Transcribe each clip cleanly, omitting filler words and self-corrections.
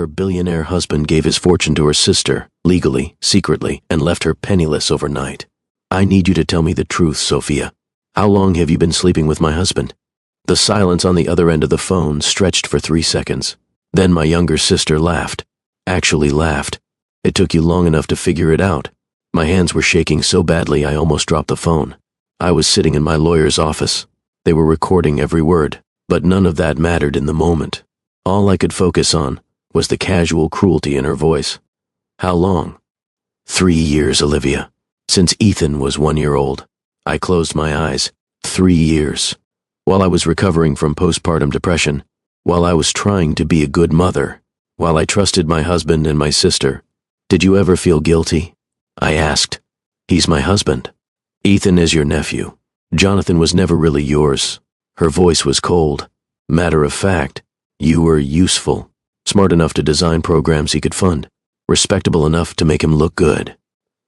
Her billionaire husband gave his fortune to her sister, legally, secretly, and left her penniless overnight. I need you to tell me the truth, Sophia. How long have you been sleeping with my husband? The silence on the other end of the phone stretched for 3 seconds. Then my younger sister laughed. Actually laughed. It took you long enough to figure it out. My hands were shaking so badly I almost dropped the phone. I was sitting in my lawyer's office. They were recording every word, but none of that mattered in the moment. All I could focus on was the casual cruelty in her voice. How long? 3 years, Olivia. Since Ethan was 1 year old. I closed my eyes. 3 years. While I was recovering from postpartum depression, while I was trying to be a good mother, while I trusted my husband and my sister. Did you ever feel guilty? I asked. He's my husband. Ethan is your nephew. Jonathan was never really yours. Her voice was cold. Matter of fact, you were useful, smart enough to design programs he could fund, respectable enough to make him look good.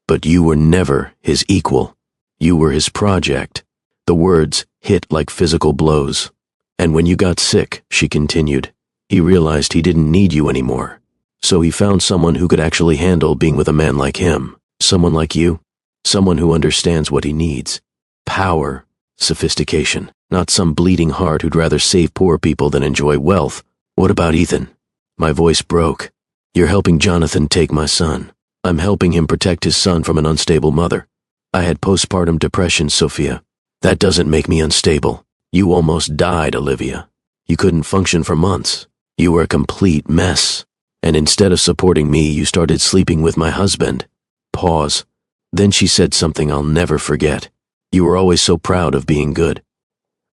But you were never his equal. You were his project. The words hit like physical blows. And when you got sick, she continued, he realized he didn't need you anymore. So he found someone who could actually handle being with a man like him. Someone like you. Someone who understands what he needs. Power. Sophistication. Not some bleeding heart who'd rather save poor people than enjoy wealth. What about Ethan? My voice broke. You're helping Jonathan take my son. I'm helping him protect his son from an unstable mother. I had postpartum depression, Sophia. That doesn't make me unstable. You almost died, Olivia. You couldn't function for months. You were a complete mess. And instead of supporting me, you started sleeping with my husband. Pause. Then she said something I'll never forget. You were always so proud of being good.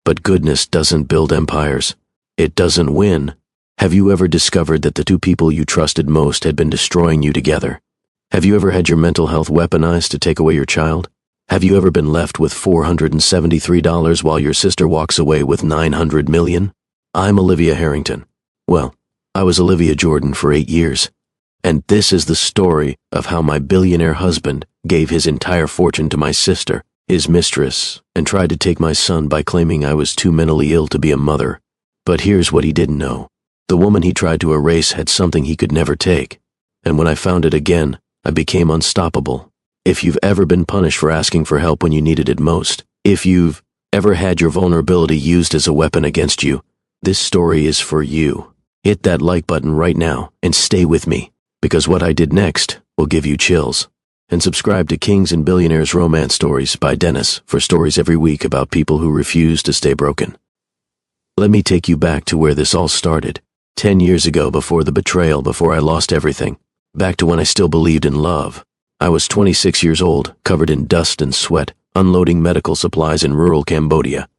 But goodness doesn't build empires. It doesn't win. Have you ever discovered that the two people you trusted most had been destroying you together? Have you ever had your mental health weaponized to take away your child? Have you ever been left with $473 while your sister walks away with $900 million? I'm Olivia Harrington. Well, I was Olivia Jordan for 8 years. And this is the story of how my billionaire husband gave his entire fortune to my sister, his mistress, and tried to take my son by claiming I was too mentally ill to be a mother. But here's what he didn't know. The woman he tried to erase had something he could never take. And when I found it again, I became unstoppable. If you've ever been punished for asking for help when you needed it most, if you've ever had your vulnerability used as a weapon against you, this story is for you. Hit that like button right now and stay with me, because what I did next will give you chills. And subscribe to Kings and Billionaires Romance Stories by Dennis for stories every week about people who refuse to stay broken. Let me take you back to where this all started. 10 years ago, before the betrayal, before I lost everything. Back to when I still believed in love. I was 26 years old, covered in dust and sweat, unloading medical supplies in rural Cambodia.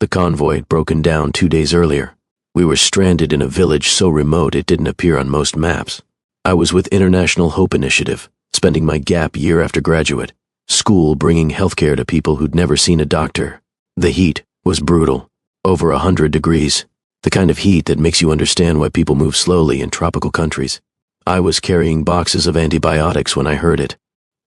The convoy had broken down 2 days earlier. We were stranded in a village so remote it didn't appear on most maps. I was with International Hope Initiative, spending my gap year after graduate. School bringing healthcare to people who'd never seen a doctor. The heat was brutal. Over 100 degrees. The kind of heat that makes you understand why people move slowly in tropical countries. I was carrying boxes of antibiotics when I heard it.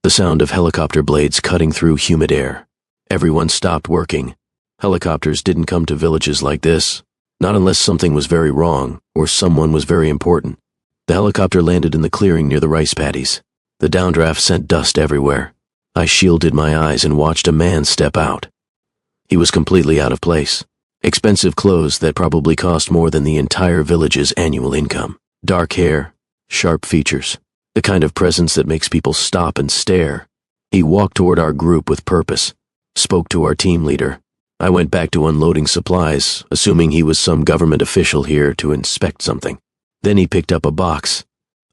The sound of helicopter blades cutting through humid air. Everyone stopped working. Helicopters didn't come to villages like this. Not unless something was very wrong, or someone was very important. The helicopter landed in the clearing near the rice paddies. The downdraft sent dust everywhere. I shielded my eyes and watched a man step out. He was completely out of place. Expensive clothes that probably cost more than the entire village's annual income. Dark hair, sharp features, the kind of presence that makes people stop and stare. He walked toward our group with purpose, spoke to our team leader. I went back to unloading supplies, assuming he was some government official here to inspect something. Then he picked up a box.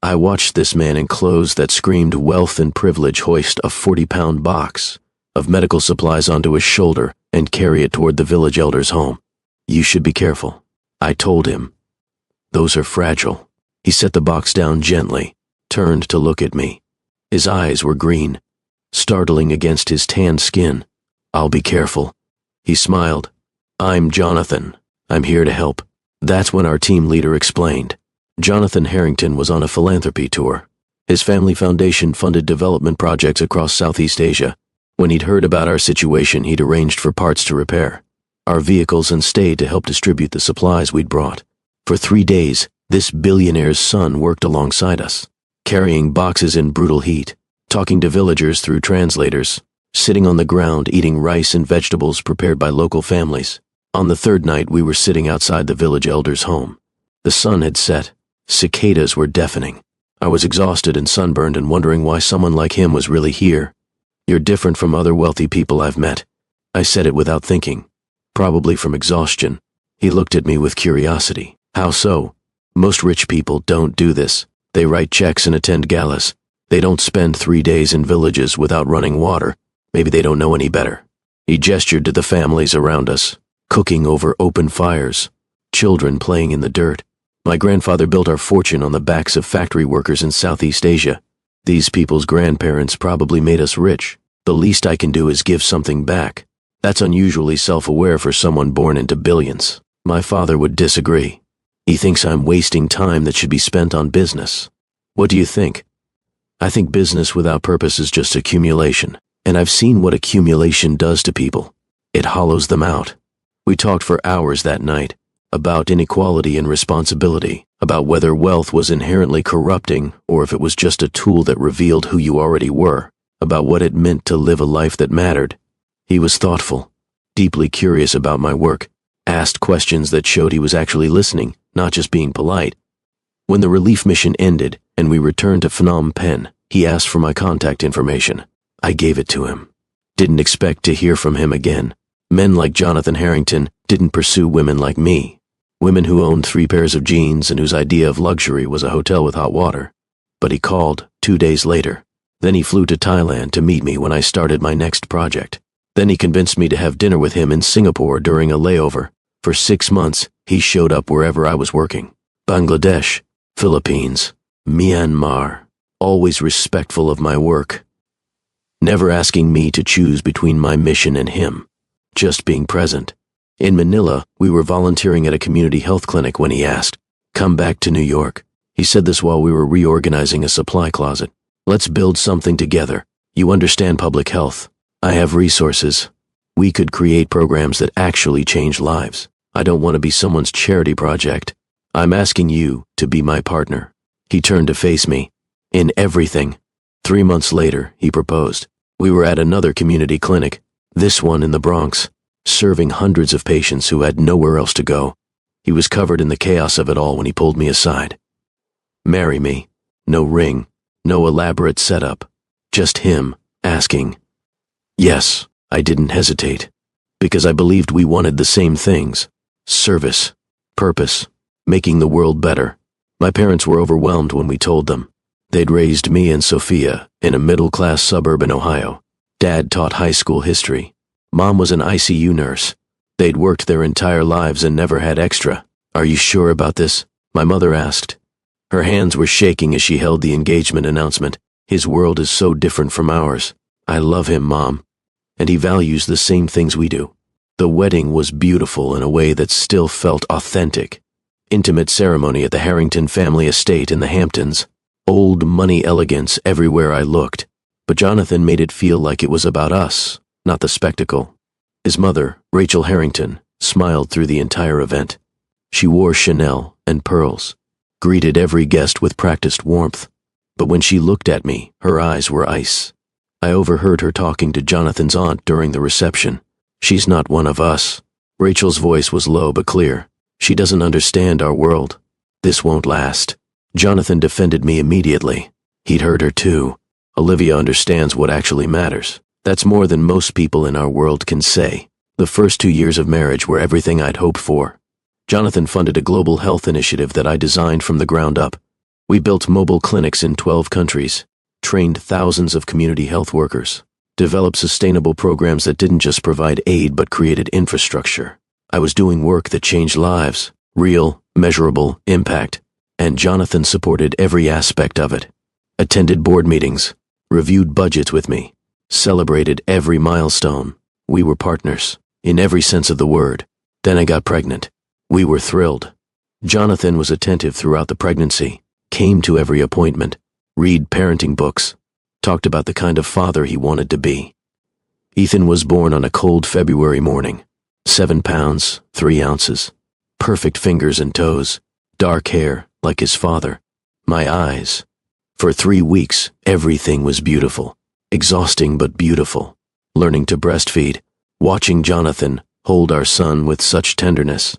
I watched this man in clothes that screamed wealth and privilege hoist a 40-pound box of medical supplies onto his shoulder and carry it toward the village elder's home. You should be careful, I told him. Those are fragile. He set the box down gently, turned to look at me. His eyes were green, startling against his tanned skin. I'll be careful. He smiled. I'm Jonathan. I'm here to help. That's when our team leader explained. Jonathan Harrington was on a philanthropy tour. His family foundation funded development projects across Southeast Asia. When he'd heard about our situation, he'd arranged for parts to repair our vehicles and stayed to help distribute the supplies we'd brought. For 3 days, This billionaire's son worked alongside us, carrying boxes in brutal heat, talking to villagers through translators, sitting on the ground eating rice and vegetables prepared by local families. On the third night, we were sitting outside the village elder's home. The sun had set. Cicadas were deafening. I was exhausted and sunburned and wondering why someone like him was really here. "You're different from other wealthy people I've met." I said it without thinking, probably from exhaustion. He looked at me with curiosity. "How so?" "Most rich people don't do this. They write checks and attend galas. They don't spend 3 days in villages without running water. Maybe they don't know any better." He gestured to the families around us, cooking over open fires, children playing in the dirt. "My grandfather built our fortune on the backs of factory workers in Southeast Asia. These people's grandparents probably made us rich. The least I can do is give something back. That's unusually self-aware for someone born into billions." My father would disagree. "He thinks I'm wasting time that should be spent on business." "What do you think?" "I think business without purpose is just accumulation, and I've seen what accumulation does to people. It hollows them out." We talked for hours that night, about inequality and responsibility, about whether wealth was inherently corrupting or if it was just a tool that revealed who you already were, about what it meant to live a life that mattered. He was thoughtful, deeply curious about my work, asked questions that showed he was actually listening, not just being polite. When the relief mission ended and we returned to Phnom Penh, he asked for my contact information. I gave it to him. Didn't expect to hear from him again. Men like Jonathan Harrington didn't pursue women like me. Women who owned 3 pairs of jeans and whose idea of luxury was a hotel with hot water. But he called 2 days later. Then he flew to Thailand to meet me when I started my next project. Then he convinced me to have dinner with him in Singapore during a layover. For 6 months, he showed up wherever I was working. Bangladesh, Philippines, Myanmar, always respectful of my work. Never asking me to choose between my mission and him, just being present. In Manila, we were volunteering at a community health clinic when he asked, "Come back to New York." He said this while we were reorganizing a supply closet. "Let's build something together. You understand public health. I have resources. We could create programs that actually change lives. I don't want to be someone's charity project. I'm asking you to be my partner." He turned to face me. "In everything." 3 months later, he proposed. We were at another community clinic, this one in the Bronx, serving hundreds of patients who had nowhere else to go. He was covered in the chaos of it all when he pulled me aside. "Marry me." No ring, no elaborate setup, just him asking. Yes, I didn't hesitate, because I believed we wanted the same things: service, purpose, making the world better. My parents were overwhelmed when we told them. They'd raised me and Sophia in a middle-class suburb in Ohio. Dad taught high school history. Mom was an ICU nurse. They'd worked their entire lives and never had extra. "Are you sure about this?" my mother asked. Her hands were shaking as she held the engagement announcement. "His world is so different from ours. I love him, Mom, and he values the same things we do." The wedding was beautiful in a way that still felt authentic. Intimate ceremony at the Harrington family estate in the Hamptons. Old money elegance everywhere I looked. But Jonathan made it feel like it was about us, not the spectacle. His mother, Rachel Harrington, smiled through the entire event. She wore Chanel and pearls, greeted every guest with practiced warmth. But when she looked at me, her eyes were ice. I overheard her talking to Jonathan's aunt during the reception. "She's not one of us." Rachel's voice was low but clear. "She doesn't understand our world. This won't last." Jonathan defended me immediately. He'd heard her too. "Olivia understands what actually matters. That's more than most people in our world can say." The first 2 years of marriage were everything I'd hoped for. Jonathan funded a global health initiative that I designed from the ground up. We built mobile clinics in 12 countries, trained thousands of community health workers, developed sustainable programs that didn't just provide aid but created infrastructure. I was doing work that changed lives, real, measurable impact, and Jonathan supported every aspect of it. Attended board meetings, reviewed budgets with me, celebrated every milestone. We were partners, in every sense of the word. Then I got pregnant. We were thrilled. Jonathan was attentive throughout the pregnancy, came to every appointment, read parenting books, talked about the kind of father he wanted to be. Ethan was born on a cold February morning. 7 pounds, 3 ounces. Perfect fingers and toes, dark hair, like his father. My eyes. For 3 weeks, everything was beautiful. Exhausting but beautiful. Learning to breastfeed. Watching Jonathan hold our son with such tenderness.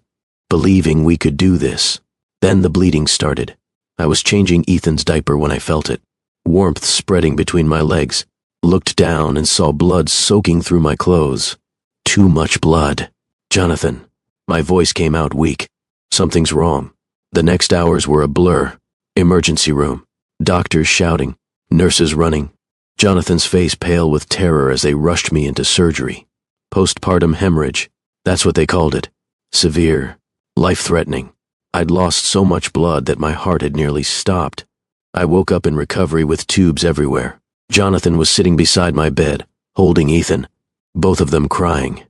Believing we could do this. Then the bleeding started. I was changing Ethan's diaper when I felt it. Warmth spreading between my legs. Looked down and saw blood soaking through my clothes. Too much blood. Jonathan. My voice came out weak. Something's wrong. The next hours were a blur. Emergency room. Doctors shouting. Nurses running. Jonathan's face pale with terror as they rushed me into surgery. Postpartum hemorrhage. That's what they called it. Severe. Life-threatening. I'd lost so much blood that my heart had nearly stopped. I woke up in recovery with tubes everywhere. Jonathan was sitting beside my bed, holding Ethan, both of them crying.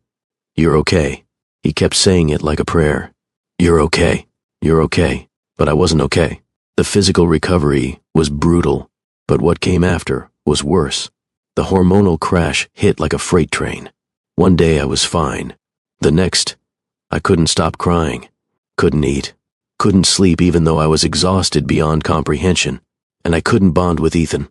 "You're okay." He kept saying it like a prayer. "You're okay. You're okay." But I wasn't okay. The physical recovery was brutal, but what came after was worse. The hormonal crash hit like a freight train. One day I was fine. The next, I couldn't stop crying. Couldn't eat. Couldn't sleep even though I was exhausted beyond comprehension. And I couldn't bond with Ethan.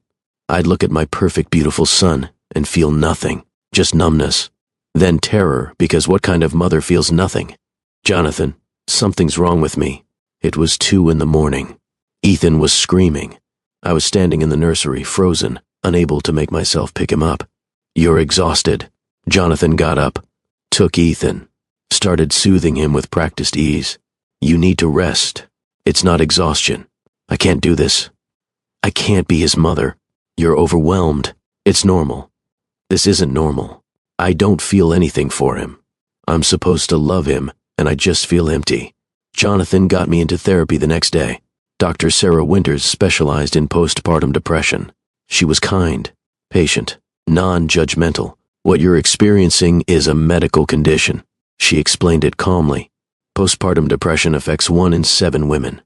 I'd look at my perfect, beautiful son and feel nothing, just numbness. Then terror, because what kind of mother feels nothing? "Jonathan, something's wrong with me." It was 2 a.m. Ethan was screaming. I was standing in the nursery, frozen, unable to make myself pick him up. "You're exhausted." Jonathan got up, took Ethan, started soothing him with practiced ease. "You need to rest. It's not exhaustion. I can't do this. I can't be his mother. You're overwhelmed. It's normal. This isn't normal. I don't feel anything for him. I'm supposed to love him, and I just feel empty." Jonathan got me into therapy the next day. Dr. Sarah Winters specialized in postpartum depression. She was kind, patient, non-judgmental. "What you're experiencing is a medical condition." She explained it calmly. "Postpartum depression affects 1 in 7 women.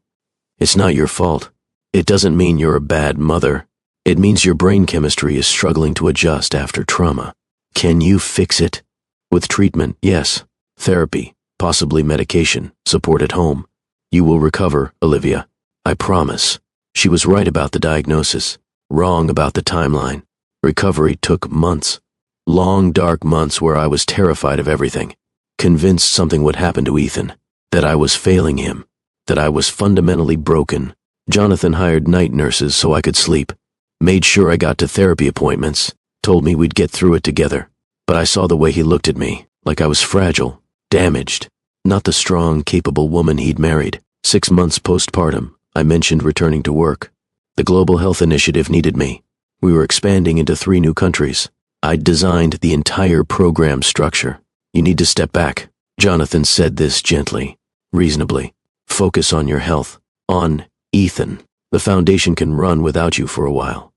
It's not your fault. It doesn't mean you're a bad mother. It means your brain chemistry is struggling to adjust after trauma. Can you fix it? With treatment, yes. Therapy, possibly medication, support at home. You will recover, Olivia. I promise." She was right about the diagnosis, wrong about the timeline. Recovery took months. Long, dark months where I was terrified of everything. Convinced something would happen to Ethan. That I was failing him. That I was fundamentally broken. Jonathan hired night nurses so I could sleep. Made sure I got to therapy appointments. Told me we'd get through it together. But I saw the way he looked at me, like I was fragile, damaged. Not the strong, capable woman he'd married. 6 months postpartum, I mentioned returning to work. The Global Health Initiative needed me. We were expanding into 3 new countries. I'd designed the entire program structure. "You need to step back." Jonathan said this gently, reasonably. "Focus on your health. On Ethan. The foundation can run without you for a while."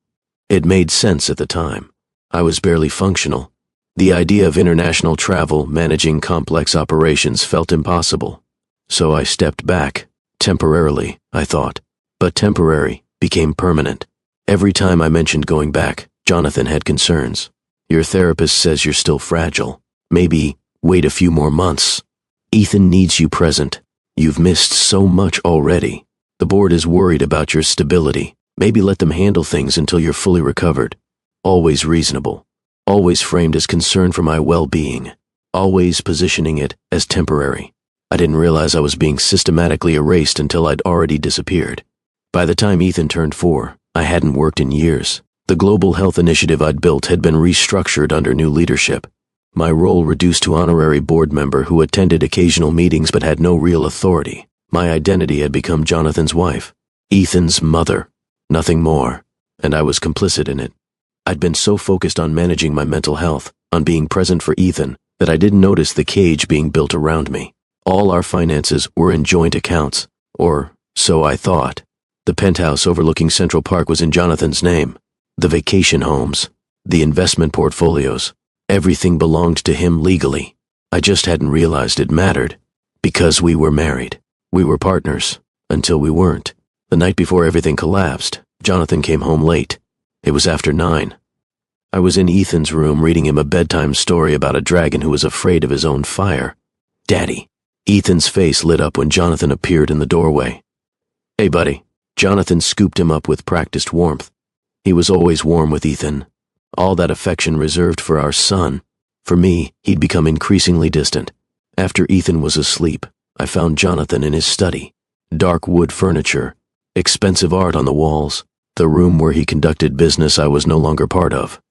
It made sense at the time. I was barely functional. The idea of international travel, managing complex operations felt impossible. So I stepped back. Temporarily, I thought. But temporary became permanent. Every time I mentioned going back, Jonathan had concerns. "Your therapist says you're still fragile. Maybe wait a few more months. Ethan needs you present. You've missed so much already. The board is worried about your stability. Maybe let them handle things until you're fully recovered." Always reasonable. Always framed as concern for my well-being. Always positioning it as temporary. I didn't realize I was being systematically erased until I'd already disappeared. By the time Ethan turned 4, I hadn't worked in years. The global health initiative I'd built had been restructured under new leadership. My role reduced to honorary board member who attended occasional meetings but had no real authority. My identity had become Jonathan's wife, Ethan's mother, nothing more, and I was complicit in it. I'd been so focused on managing my mental health, on being present for Ethan, that I didn't notice the cage being built around me. All our finances were in joint accounts, or so I thought. The penthouse overlooking Central Park was in Jonathan's name. The vacation homes, the investment portfolios, everything belonged to him legally. I just hadn't realized it mattered. Because we were married. We were partners, until we weren't. The night before everything collapsed, Jonathan came home late. It was after 9. I was in Ethan's room reading him a bedtime story about a dragon who was afraid of his own fire. "Daddy." Ethan's face lit up when Jonathan appeared in the doorway. Hey, buddy. Jonathan scooped him up with practiced warmth. He was always warm with Ethan. All that affection reserved for our son. For me, he'd become increasingly distant. After Ethan was asleep, I found Jonathan in his study. Dark wood furniture, expensive art on the walls, the room where he conducted business I was no longer part of.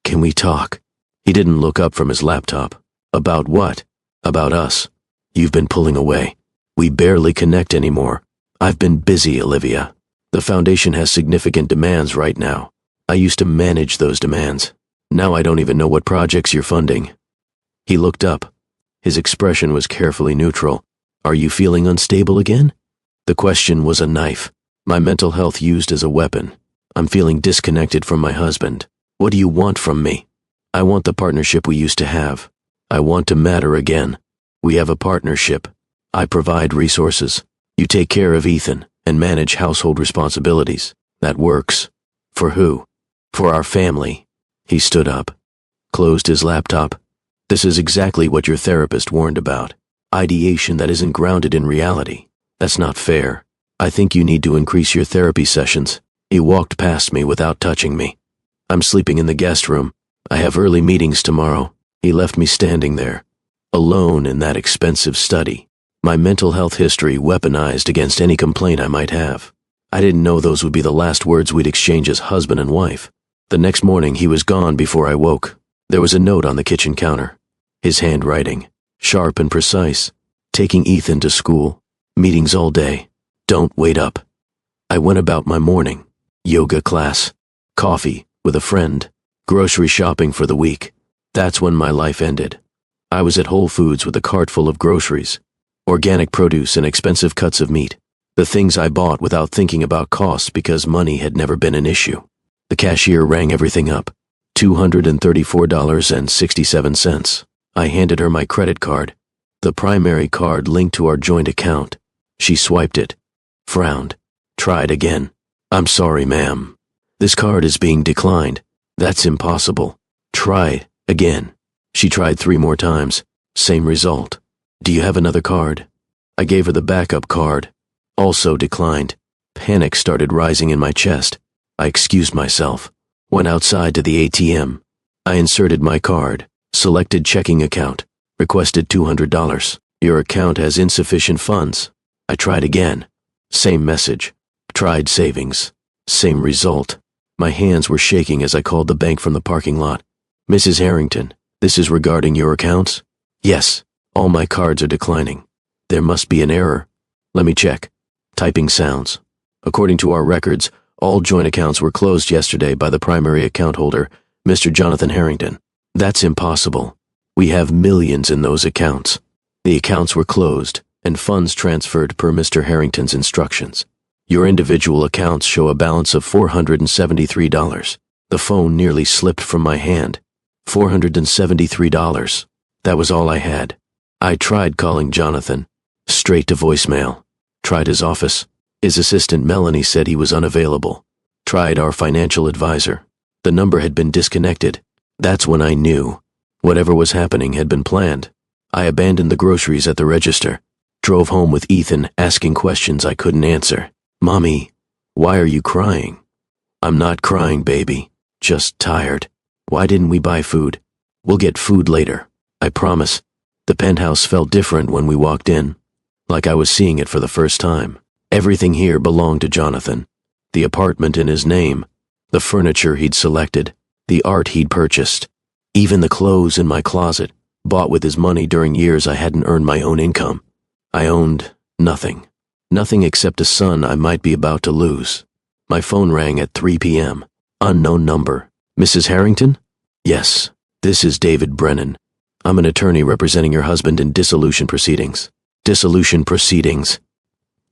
Can we talk? He didn't look up from his laptop. About what? About us. You've been pulling away. We barely connect anymore. I've been busy, Olivia. The foundation has significant demands right now. I used to manage those demands. Now I don't even know what projects you're funding. He looked up. His expression was carefully neutral. Are you feeling unstable again? The question was a knife, my mental health used as a weapon. I'm feeling disconnected from my husband. What do you want from me? I want the partnership we used to have. I want to matter again. We have a partnership. I provide resources. You take care of Ethan and manage household responsibilities. That works. For who? For our family. He stood up, closed his laptop. This is exactly what your therapist warned about. Ideation that isn't grounded in reality. That's not fair. I think you need to increase your therapy sessions. He walked past me without touching me. I'm sleeping in the guest room. I have early meetings tomorrow. He left me standing there, alone in that expensive study. My mental health history weaponized against any complaint I might have. I didn't know those would be the last words we'd exchange as husband and wife. The next morning he was gone before I woke. There was a note on the kitchen counter. His handwriting, sharp and precise. Taking Ethan to school. Meetings all day. Don't wait up. I went about my morning. Yoga class. Coffee with a friend. Grocery shopping for the week. That's when my life ended. I was at Whole Foods with a cart full of groceries. Organic produce and expensive cuts of meat. The things I bought without thinking about costs because money had never been an issue. The cashier rang everything up. $234.67. I handed her my credit card. The primary card linked to our joint account. She swiped it. Frowned. Tried again. I'm sorry, ma'am. This card is being declined. That's impossible. Try again. She tried 3 more times. Same result. Do you have another card? I gave her the backup card. Also declined. Panic started rising in my chest. I excused myself. Went outside to the ATM. I inserted my card. Selected checking account. Requested $200. Your account has insufficient funds. I tried again. Same message. Tried savings. Same result. My hands were shaking as I called the bank from the parking lot. Mrs. Harrington, this is regarding your accounts? Yes. All my cards are declining. There must be an error. Let me check. Typing sounds. According to our records, all joint accounts were closed yesterday by the primary account holder, Mr. Jonathan Harrington. That's impossible. We have millions in those accounts. The accounts were closed, and funds transferred per Mr. Harrington's instructions. Your individual accounts show a balance of $473. The phone nearly slipped from my hand. $473. That was all I had. I tried calling Jonathan. Straight to voicemail. Tried his office. His assistant Melanie said he was unavailable. Tried our financial advisor. The number had been disconnected. That's when I knew. Whatever was happening had been planned. I abandoned the groceries at the register. Drove home with Ethan, asking questions I couldn't answer. Mommy, why are you crying? I'm not crying, baby. Just tired. Why didn't we buy food? We'll get food later. I promise. The penthouse felt different when we walked in. Like I was seeing it for the first time. Everything here belonged to Jonathan. The apartment in his name. The furniture he'd selected. The art he'd purchased. Even the clothes in my closet, bought with his money during years I hadn't earned my own income. I owned nothing. Nothing except a son I might be about to lose. My phone rang at 3 p.m. Unknown number. Mrs. Harrington? Yes, this is David Brennan. I'm an attorney representing your husband in dissolution proceedings. Dissolution proceedings.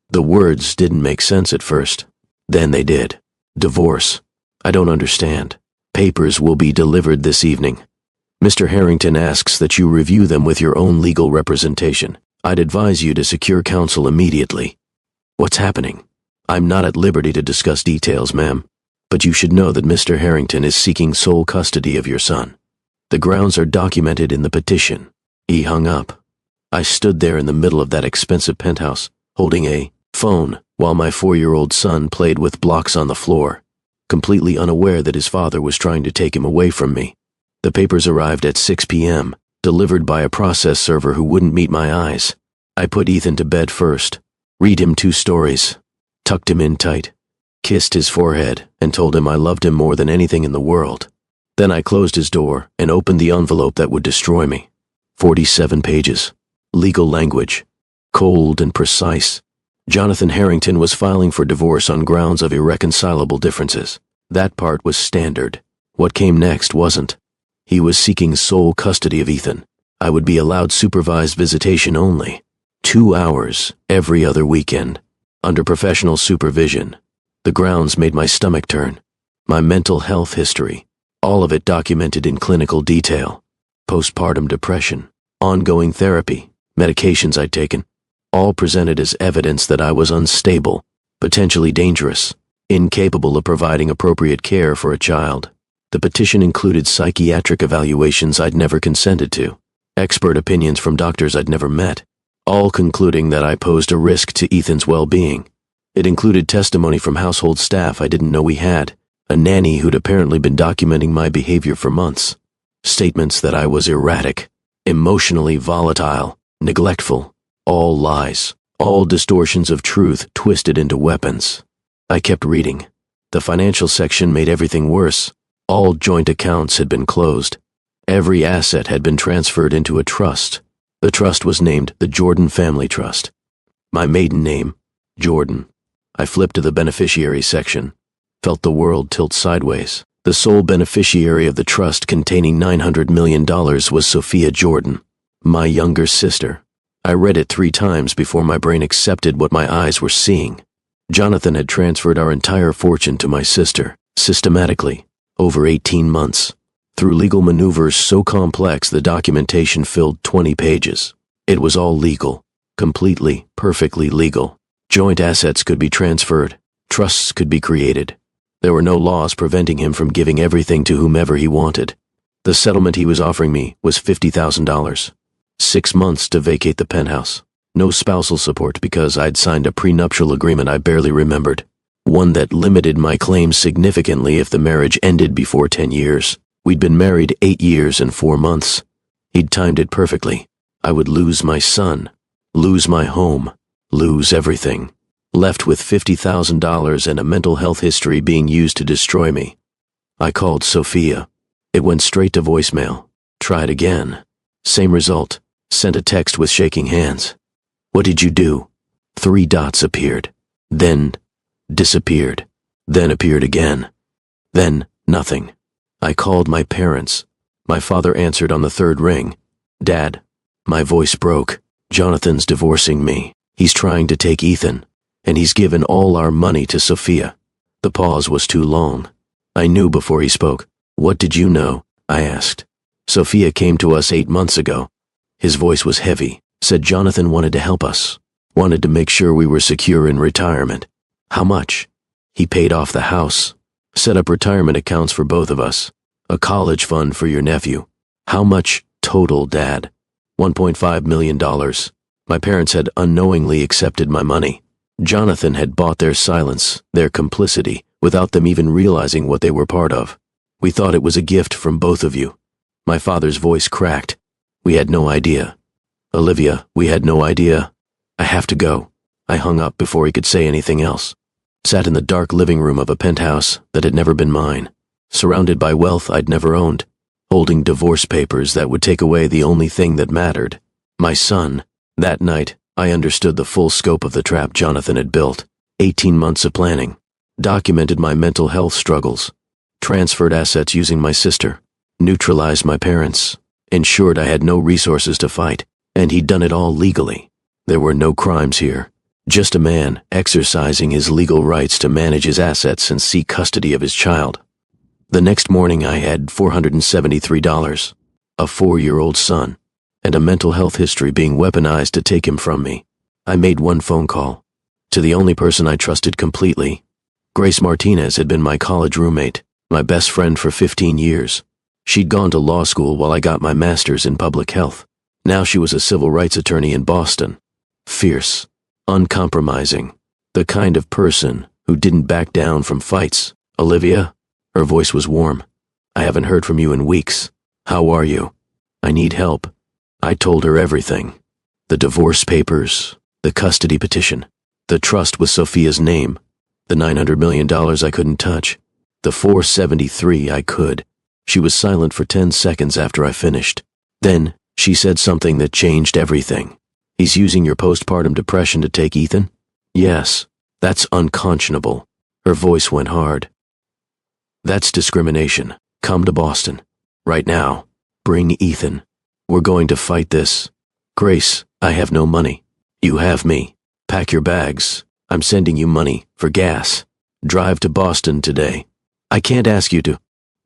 The words didn't make sense at first. Then they did. Divorce. I don't understand. Papers will be delivered this evening. Mr. Harrington asks that you review them with your own legal representation. I'd advise you to secure counsel immediately. What's happening? I'm not at liberty to discuss details, ma'am, but you should know that Mr. Harrington is seeking sole custody of your son. The grounds are documented in the petition. He hung up. I stood there in the middle of that expensive penthouse, holding a Phone, while my 4-year-old son played with blocks on the floor, completely unaware that his father was trying to take him away from me. The papers arrived at 6 p.m., delivered by a process server who wouldn't meet my eyes. I put Ethan to bed first, read him 2 stories, tucked him in tight, kissed his forehead, and told him I loved him more than anything in the world. Then I closed his door and opened the envelope that would destroy me. 47 pages. Legal language. Cold and precise. Jonathan Harrington was filing for divorce on grounds of irreconcilable differences. That part was standard. What came next wasn't. He was seeking sole custody of Ethan. I would be allowed supervised visitation only. 2 hours every other weekend, under professional supervision. The grounds made my stomach turn. My mental health history, all of it documented in clinical detail. Postpartum depression, ongoing therapy, medications I'd taken, all presented as evidence that I was unstable, potentially dangerous, incapable of providing appropriate care for a child. The petition included psychiatric evaluations I'd never consented to, expert opinions from doctors I'd never met, all concluding that I posed a risk to Ethan's well-being. It included testimony from household staff I didn't know we had, a nanny who'd apparently been documenting my behavior for months, statements that I was erratic, emotionally volatile, neglectful, all lies, all distortions of truth twisted into weapons. I kept reading. The financial section made everything worse. All joint accounts had been closed. Every asset had been transferred into a trust. The trust was named the Jordan Family Trust. My maiden name, Jordan. I flipped to the beneficiary section, felt the world tilt sideways. The sole beneficiary of the trust containing $900 million was Sophia Jordan, my younger sister. I read it 3 times before my brain accepted what my eyes were seeing. Jonathan had transferred our entire fortune to my sister, systematically, over 18 months. Through legal maneuvers so complex the documentation filled 20 pages. It was all legal, completely, perfectly legal. Joint assets could be transferred, trusts could be created. There were no laws preventing him from giving everything to whomever he wanted. The settlement he was offering me was $50,000. 6 months to vacate the penthouse. No spousal support because I'd signed a prenuptial agreement I barely remembered. One that limited my claims significantly if the marriage ended before 10 years. We'd been married 8 years and 4 months. He'd timed it perfectly. I would lose my son, lose my home, lose everything. Left with $50,000 and a mental health history being used to destroy me. I called Sophia. It went straight to voicemail. Tried again. Same result. Sent a text with shaking hands. What did you do? 3 dots appeared. Then disappeared. Then appeared again. Then nothing. I called my parents. My father answered on the 3rd ring. Dad. My voice broke. Jonathan's divorcing me. He's trying to take Ethan. And he's given all our money to Sophia. The pause was too long. I knew before he spoke. What did you know? I asked. Sophia came to us 8 months ago. His voice was heavy. Said Jonathan wanted to help us. Wanted to make sure we were secure in retirement. How much? He paid off the house. Set up retirement accounts for both of us. A college fund for your nephew. How much total, Dad? $1.5 million. My parents had unknowingly accepted my money. Jonathan had bought their silence, their complicity, without them even realizing what they were part of. We thought it was a gift from both of you. My father's voice cracked. We had no idea. Olivia, we had no idea. I have to go. I hung up before he could say anything else. Sat in the dark living room of a penthouse that had never been mine, surrounded by wealth I'd never owned, holding divorce papers that would take away the only thing that mattered, my son. That night, I understood the full scope of the trap Jonathan had built. 18 months of planning. Documented my mental health struggles. Transferred assets using my sister. Neutralized my parents. Ensured I had no resources to fight. And he'd done it all legally. There were no crimes here. Just a man exercising his legal rights to manage his assets and seek custody of his child. The next morning I had $473, a 4-year-old son, and a mental health history being weaponized to take him from me. I made one phone call. To the only person I trusted completely. Grace Martinez had been my college roommate, my best friend for 15 years. She'd gone to law school while I got my master's in public health. Now she was a civil rights attorney in Boston. Fierce, uncompromising, The kind of person who didn't back down from fights. Olivia? Her voice was warm. I haven't heard from you in weeks. How are you? I need help. I told her everything. The divorce papers, the custody petition, the trust with Sophia's name, the $900 million I couldn't touch, the 473 I could. She was silent for 10 seconds after I finished. Then she said something that changed everything. He's using your postpartum depression to take Ethan? Yes, that's unconscionable. Her voice went hard. That's discrimination. Come to Boston. Right now. Bring Ethan. We're going to fight this. Grace, I have no money. You have me. Pack your bags. I'm sending you money for gas. Drive to Boston today. I can't ask you to.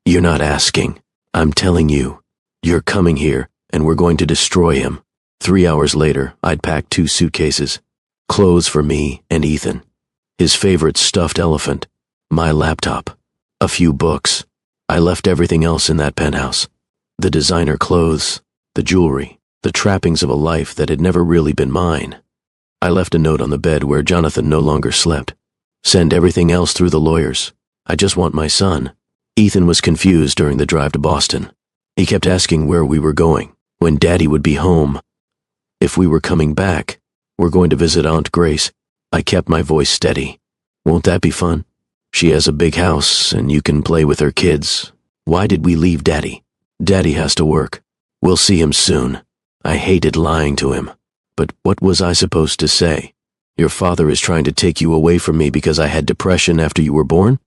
You're not asking. I'm telling you. You're coming here, and we're going to destroy him. 3 hours later, I'd packed 2 suitcases. Clothes for me and Ethan. His favorite stuffed elephant. My laptop. A few books. I left everything else in that penthouse. The designer clothes, the jewelry, the trappings of a life that had never really been mine. I left a note on the bed where Jonathan no longer slept. Send everything else through the lawyers. I just want my son. Ethan was confused during the drive to Boston. He kept asking where we were going, when Daddy would be home. If we were coming back, we're going to visit Aunt Grace. I kept my voice steady. Won't that be fun? She has a big house, and you can play with her kids. Why did we leave Daddy? Daddy has to work. We'll see him soon. I hated lying to him. But what was I supposed to say? Your father is trying to take you away from me because I had depression after you were born?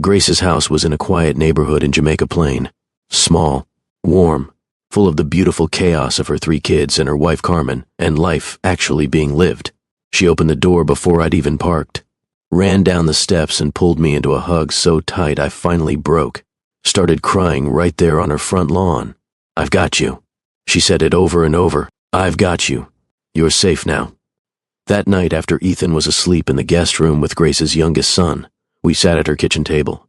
Grace's house was in a quiet neighborhood in Jamaica Plain. Small, warm, full of the beautiful chaos of her 3 kids and her wife Carmen, and life actually being lived. She opened the door before I'd even parked, ran down the steps and pulled me into a hug so tight I finally broke. Started crying right there on her front lawn. I've got you. She said it over and over. I've got you. You're safe now. That night, after Ethan was asleep in the guest room with Grace's youngest son, we sat at her kitchen table.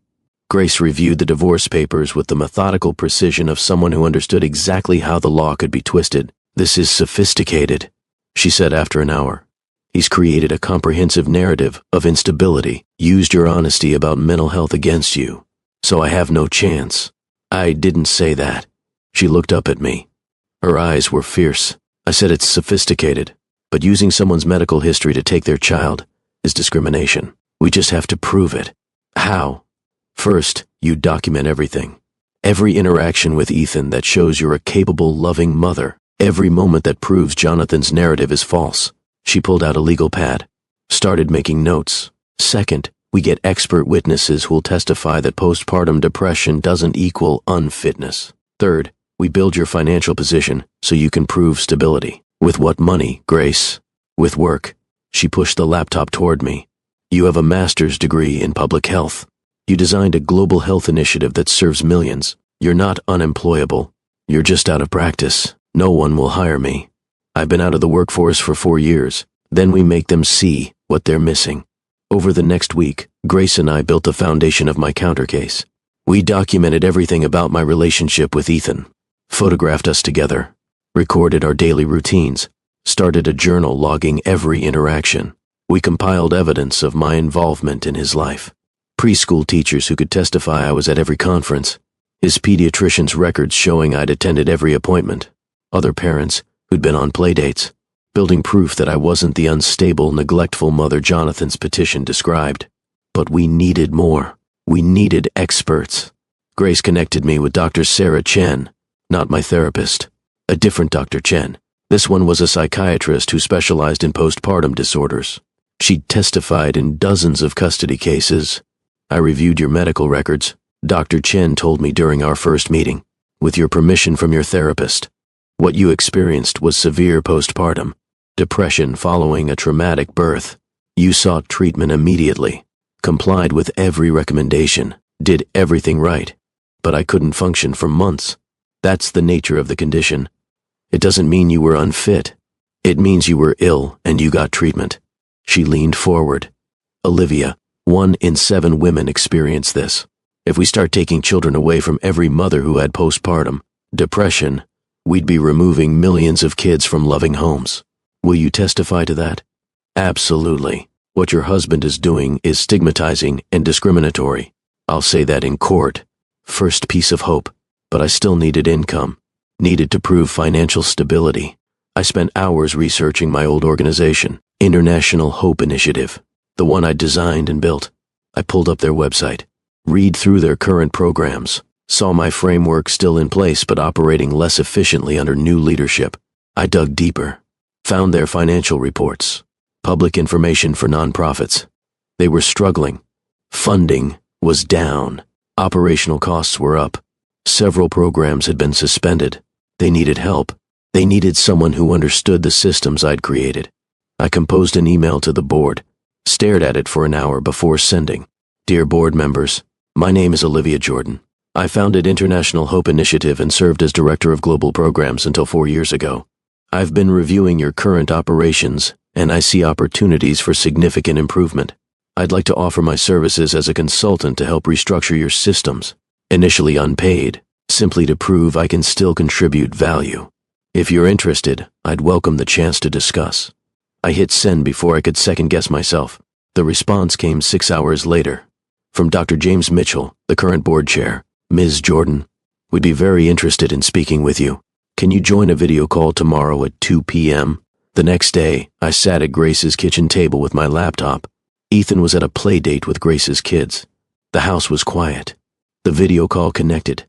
Grace reviewed the divorce papers with the methodical precision of someone who understood exactly how the law could be twisted. This is sophisticated, she said after an hour. He's created a comprehensive narrative of instability, used your honesty about mental health against you. So I have no chance. I didn't say that. She looked up at me. Her eyes were fierce. I said it's sophisticated, but using someone's medical history to take their child is discrimination. We just have to prove it. How? First, you document everything. Every interaction with Ethan that shows you're a capable, loving mother. Every moment that proves Jonathan's narrative is false. She pulled out a legal pad. Started making notes. Second, we get expert witnesses who'll testify that postpartum depression doesn't equal unfitness. Third, we build your financial position so you can prove stability. With what money, Grace? With work. She pushed the laptop toward me. You have a master's degree in public health. You designed a global health initiative that serves millions. You're not unemployable. You're just out of practice. No one will hire me. I've been out of the workforce for 4 years. Then we make them see what they're missing. Over the next week, Grace and I built the foundation of my counter case. We documented everything about my relationship with Ethan, photographed us together, recorded our daily routines, started a journal logging every interaction. We compiled evidence of my involvement in his life. Preschool teachers who could testify I was at every conference. His pediatrician's records showing I'd attended every appointment. Other parents who'd been on playdates. Building proof that I wasn't the unstable, neglectful mother Jonathan's petition described. But we needed more. We needed experts. Grace connected me with Dr. Sarah Chen, not my therapist. A different Dr. Chen. This one was a psychiatrist who specialized in postpartum disorders. She'd testified in dozens of custody cases. I reviewed your medical records. Dr. Chen told me during our first meeting, with your permission from your therapist, what you experienced was severe postpartum. Depression following a traumatic birth. You sought treatment immediately, complied with every recommendation, did everything right, but I couldn't function for months. That's the nature of the condition. It doesn't mean you were unfit. It means you were ill and you got treatment. She leaned forward. Olivia, 1 in 7 women experience this. If we start taking children away from every mother who had postpartum depression, we'd be removing millions of kids from loving homes. Will you testify to that? Absolutely. What your husband is doing is stigmatizing and discriminatory. I'll say that in court. First piece of hope. But I still needed income. Needed to prove financial stability. I spent hours researching my old organization, International Hope Initiative, the one I designed and built. I pulled up their website, read through their current programs, saw my framework still in place but operating less efficiently under new leadership. I dug deeper, found their financial reports, public information for nonprofits. They were struggling. Funding was down. Operational costs were up. Several programs had been suspended. They needed help. They needed someone who understood the systems I'd created. I composed an email to the board, stared at it for an hour before sending. Dear board members, my name is Olivia Jordan. I founded International Hope Initiative and served as Director of Global Programs until 4 years ago. I've been reviewing your current operations, and I see opportunities for significant improvement. I'd like to offer my services as a consultant to help restructure your systems, initially unpaid, simply to prove I can still contribute value. If you're interested, I'd welcome the chance to discuss. I hit send before I could second-guess myself. The response came 6 hours later. From Dr. James Mitchell, the current board chair. Ms. Jordan, we'd be very interested in speaking with you. Can you join a video call tomorrow at 2 p.m.? The next day, I sat at Grace's kitchen table with my laptop. Ethan was at a play date with Grace's kids. The house was quiet. The video call connected.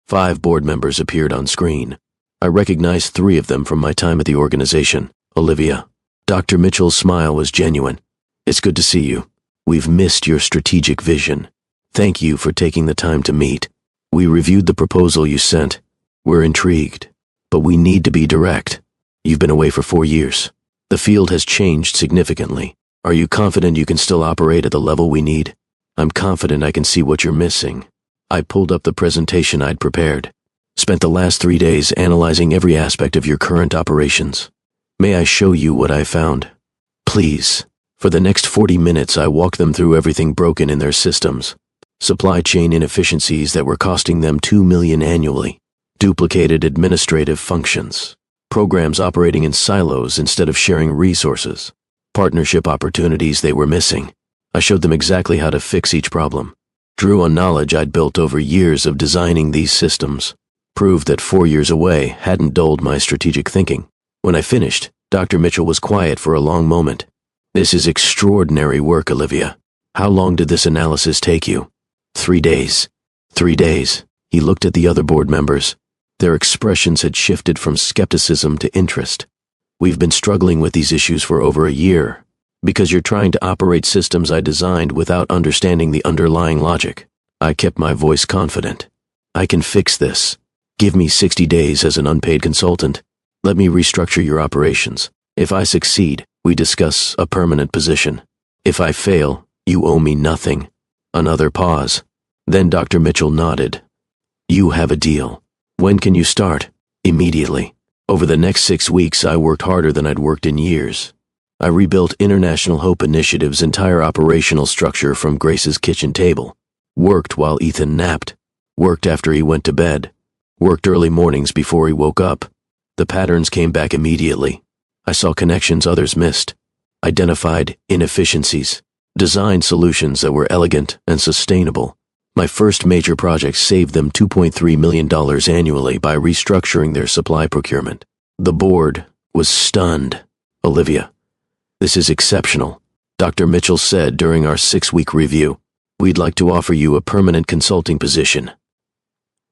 5 board members appeared on screen. I recognized 3 of them from my time at the organization. Olivia. Dr. Mitchell's smile was genuine. It's good to see you. We've missed your strategic vision. Thank you for taking the time to meet. We reviewed the proposal you sent. We're intrigued. But we need to be direct. You've been away for 4 years. The field has changed significantly. Are you confident you can still operate at the level we need? I'm confident I can see what you're missing. I pulled up the presentation I'd prepared. Spent the last 3 days analyzing every aspect of your current operations. May I show you what I found? Please. For the next 40 minutes, I walked them through everything broken in their systems. Supply chain inefficiencies that were costing them $2 million annually. Duplicated administrative functions. Programs operating in silos instead of sharing resources. Partnership opportunities they were missing. I showed them exactly how to fix each problem. Drew on knowledge I'd built over years of designing these systems. Proved that 4 years away hadn't dulled my strategic thinking. When I finished, Dr. Mitchell was quiet for a long moment. This is extraordinary work, Olivia. How long did this analysis take you? 3 days. 3 days. He looked at the other board members. Their expressions had shifted from skepticism to interest. We've been struggling with these issues for over a year, because you're trying to operate systems I designed without understanding the underlying logic. I kept my voice confident. I can fix this. Give me 60 days as an unpaid consultant. Let me restructure your operations. If I succeed, we discuss a permanent position. If I fail, you owe me nothing. Another pause. Then Dr. Mitchell nodded. You have a deal. When can you start? Immediately. Over the next 6 weeks, I worked harder than I'd worked in years. I rebuilt International Hope Initiative's entire operational structure from Grace's kitchen table. Worked while Ethan napped. Worked after he went to bed. Worked early mornings before he woke up. The patterns came back immediately. I saw connections others missed. Identified inefficiencies. Designed solutions that were elegant and sustainable. My first major project saved them $2.3 million annually by restructuring their supply procurement. The board was stunned. Olivia, this is exceptional. Dr. Mitchell said during our 6-week review, we'd like to offer you a permanent consulting position.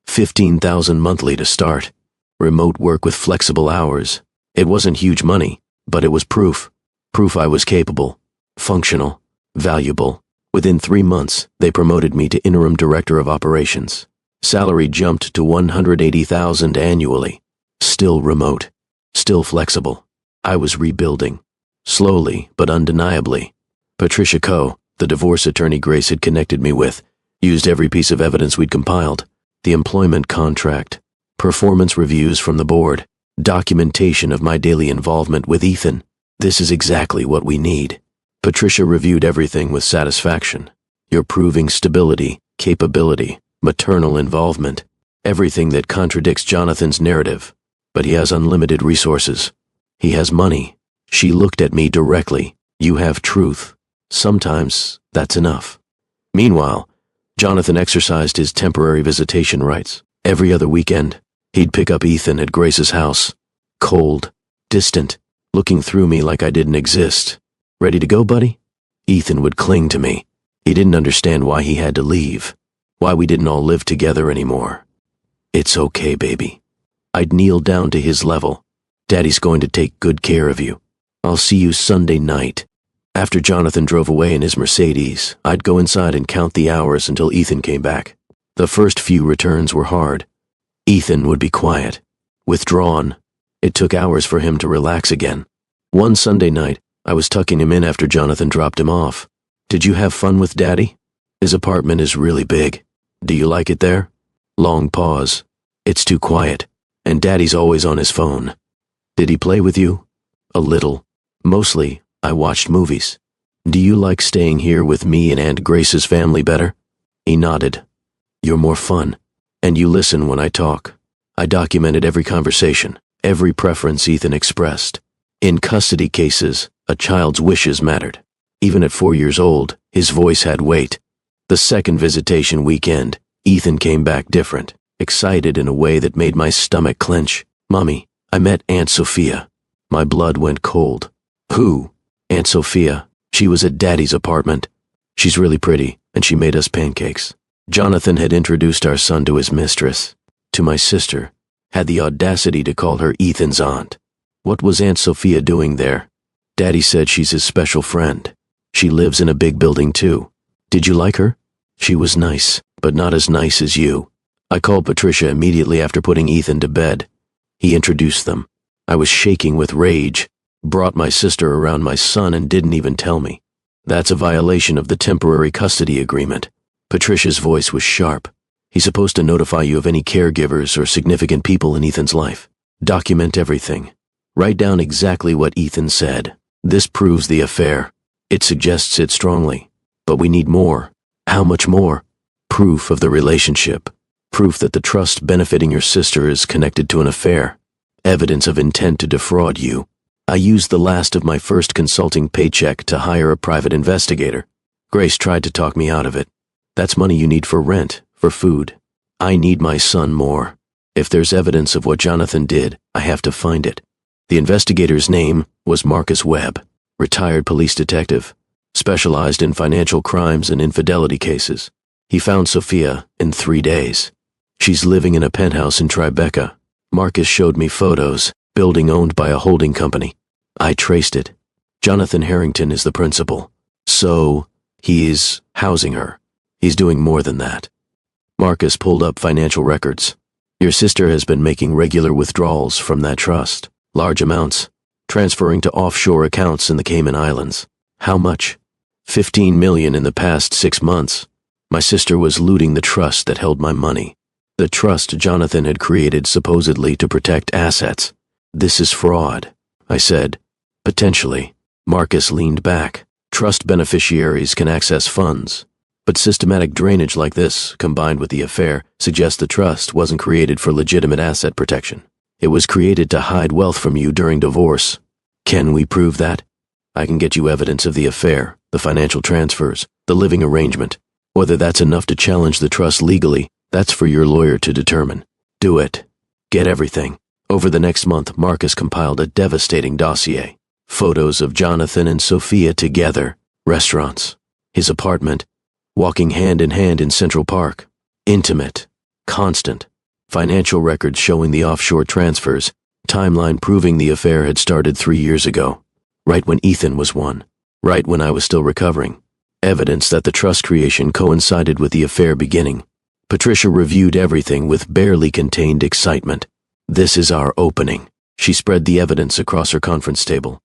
$15,000 monthly to start. Remote work with flexible hours. It wasn't huge money, but it was proof. Proof I was capable, functional, valuable. Within 3 months, they promoted me to interim director of operations. Salary jumped to $180,000 annually. Still remote. Still flexible. I was rebuilding. Slowly, but undeniably. Patricia Coe, the divorce attorney Grace had connected me with, used every piece of evidence we'd compiled. The employment contract, performance reviews from the board, documentation of my daily involvement with Ethan. This is exactly what we need. Patricia reviewed everything with satisfaction. You're proving stability, capability, maternal involvement, everything that contradicts Jonathan's narrative. But he has unlimited resources. He has money. She looked at me directly. You have truth, Sometimes that's enough. Meanwhile, Jonathan exercised his temporary visitation rights. Every other weekend, he'd pick up Ethan at Grace's house. Cold, distant, looking through me like I didn't exist. Ready to go, buddy? Ethan would cling to me. He didn't understand why he had to leave, why we didn't all live together anymore. It's okay, baby. I'd kneel down to his level. Daddy's going to take good care of you. I'll see you Sunday night. After Jonathan drove away in his Mercedes, I'd go inside and count the hours until Ethan came back. The first few returns were hard. Ethan would be quiet, withdrawn. It took hours for him to relax again. One Sunday night, I was tucking him in after Jonathan dropped him off. Did you have fun with Daddy? His apartment is really big. Do you like it there? Long pause. It's too quiet, and Daddy's always on his phone. Did he play with you? A little. Mostly, I watched movies. Do you like staying here with me and Aunt Grace's family better? He nodded. You're more fun, and you listen when I talk. I documented every conversation, every preference Ethan expressed. In custody cases, a child's wishes mattered. Even at 4 years old, his voice had weight. The second visitation weekend, Ethan came back different, excited in a way that made my stomach clench. Mommy, I met Aunt Sophia. My blood went cold. Who? Aunt Sophia. She was at Daddy's apartment. She's really pretty, and she made us pancakes. Jonathan had introduced our son to his mistress, to my sister, had the audacity to call her Ethan's aunt. What was Aunt Sophia doing there? Daddy said she's his special friend. She lives in a big building too. Did you like her? She was nice, but not as nice as you. I called Patricia immediately after putting Ethan to bed. He introduced them. I was shaking with rage, brought my sister around my son and didn't even tell me. That's a violation of the temporary custody agreement. Patricia's voice was sharp. He's supposed to notify you of any caregivers or significant people in Ethan's life. Document everything. Write down exactly what Ethan said. This proves the affair. It suggests it strongly. But we need more. How much more? Proof of the relationship. Proof that the trust benefiting your sister is connected to an affair. Evidence of intent to defraud you. I used the last of my first consulting paycheck to hire a private investigator. Grace tried to talk me out of it. That's money you need for rent, for food. I need my son more. If there's evidence of what Jonathan did, I have to find it. The investigator's name was Marcus Webb, retired police detective, specialized in financial crimes and infidelity cases. He found Sophia in 3 days. She's living in a penthouse in Tribeca. Marcus showed me photos, building owned by a holding company. I traced it. Jonathan Harrington is the principal. So, he's housing her. He's doing more than that. Marcus pulled up financial records. Your sister has been making regular withdrawals from that trust. Large amounts, transferring to offshore accounts in the Cayman Islands. How much? 15 million in the past 6 months. My sister was looting the trust that held my money. The trust Jonathan had created supposedly to protect assets. This is fraud, I said. Potentially. Marcus leaned back. Trust beneficiaries can access funds. But systematic drainage like this, combined with the affair, suggests the trust wasn't created for legitimate asset protection. It was created to hide wealth from you during divorce. Can we prove that? I can get you evidence of the affair, the financial transfers, the living arrangement. Whether that's enough to challenge the trust legally, that's for your lawyer to determine. Do it. Get everything. Over the next month, Marcus compiled a devastating dossier. Photos of Jonathan and Sophia together, restaurants, his apartment, walking hand in hand in Central Park. Intimate, constant. Financial records showing the offshore transfers, timeline proving the affair had started 3 years ago. Right when Ethan was 1. Right when I was still recovering. Evidence that the trust creation coincided with the affair beginning. Patricia reviewed everything with barely contained excitement. This is our opening. She spread the evidence across her conference table.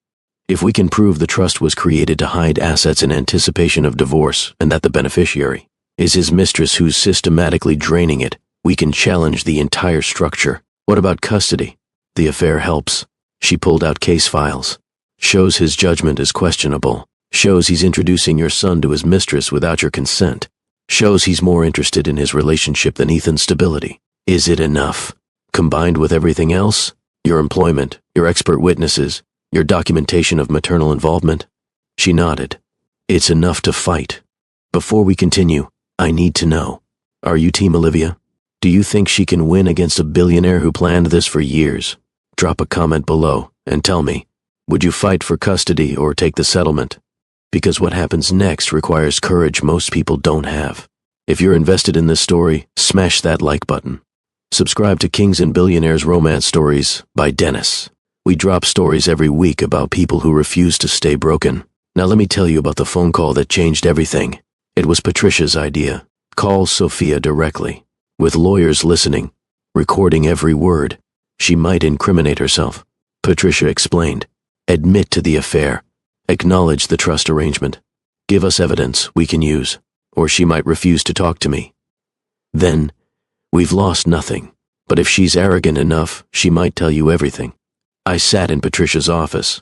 If we can prove the trust was created to hide assets in anticipation of divorce and that the beneficiary is his mistress who's systematically draining it, we can challenge the entire structure. What about custody? The affair helps. She pulled out case files. Shows his judgment is questionable. Shows he's introducing your son to his mistress without your consent. Shows he's more interested in his relationship than Ethan's stability. Is it enough? Combined with everything else? Your employment, your expert witnesses, your documentation of maternal involvement? She nodded. It's enough to fight. Before we continue, I need to know. Are you Team Olivia? Do you think she can win against a billionaire who planned this for years? Drop a comment below and tell me, would you fight for custody or take the settlement? Because what happens next requires courage most people don't have. If you're invested in this story, smash that like button. Subscribe to Kings and Billionaires Romance Stories by Dennis. We drop stories every week about people who refuse to stay broken. Now let me tell you about the phone call that changed everything. It was Patricia's idea. Call Sophia directly. With lawyers listening, recording every word. She might incriminate herself. Patricia explained. Admit to the affair. Acknowledge the trust arrangement. Give us evidence we can use, or she might refuse to talk to me. Then, we've lost nothing. But if she's arrogant enough, she might tell you everything. I sat in Patricia's office.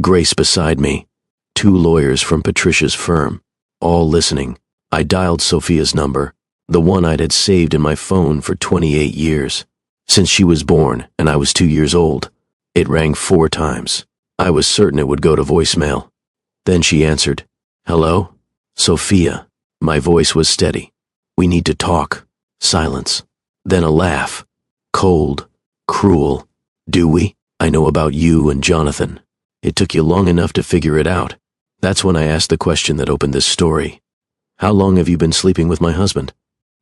Grace beside me. 2 lawyers from Patricia's firm. All listening. I dialed Sophia's number, the one I'd had saved in my phone for 28 years. Since she was born and I was 2 years old. It rang 4 times. I was certain it would go to voicemail. Then she answered. Hello? Sophia. My voice was steady. We need to talk. Silence. Then a laugh. Cold. Cruel. Do we? I know about you and Jonathan. It took you long enough to figure it out. That's when I asked the question that opened this story. How long have you been sleeping with my husband?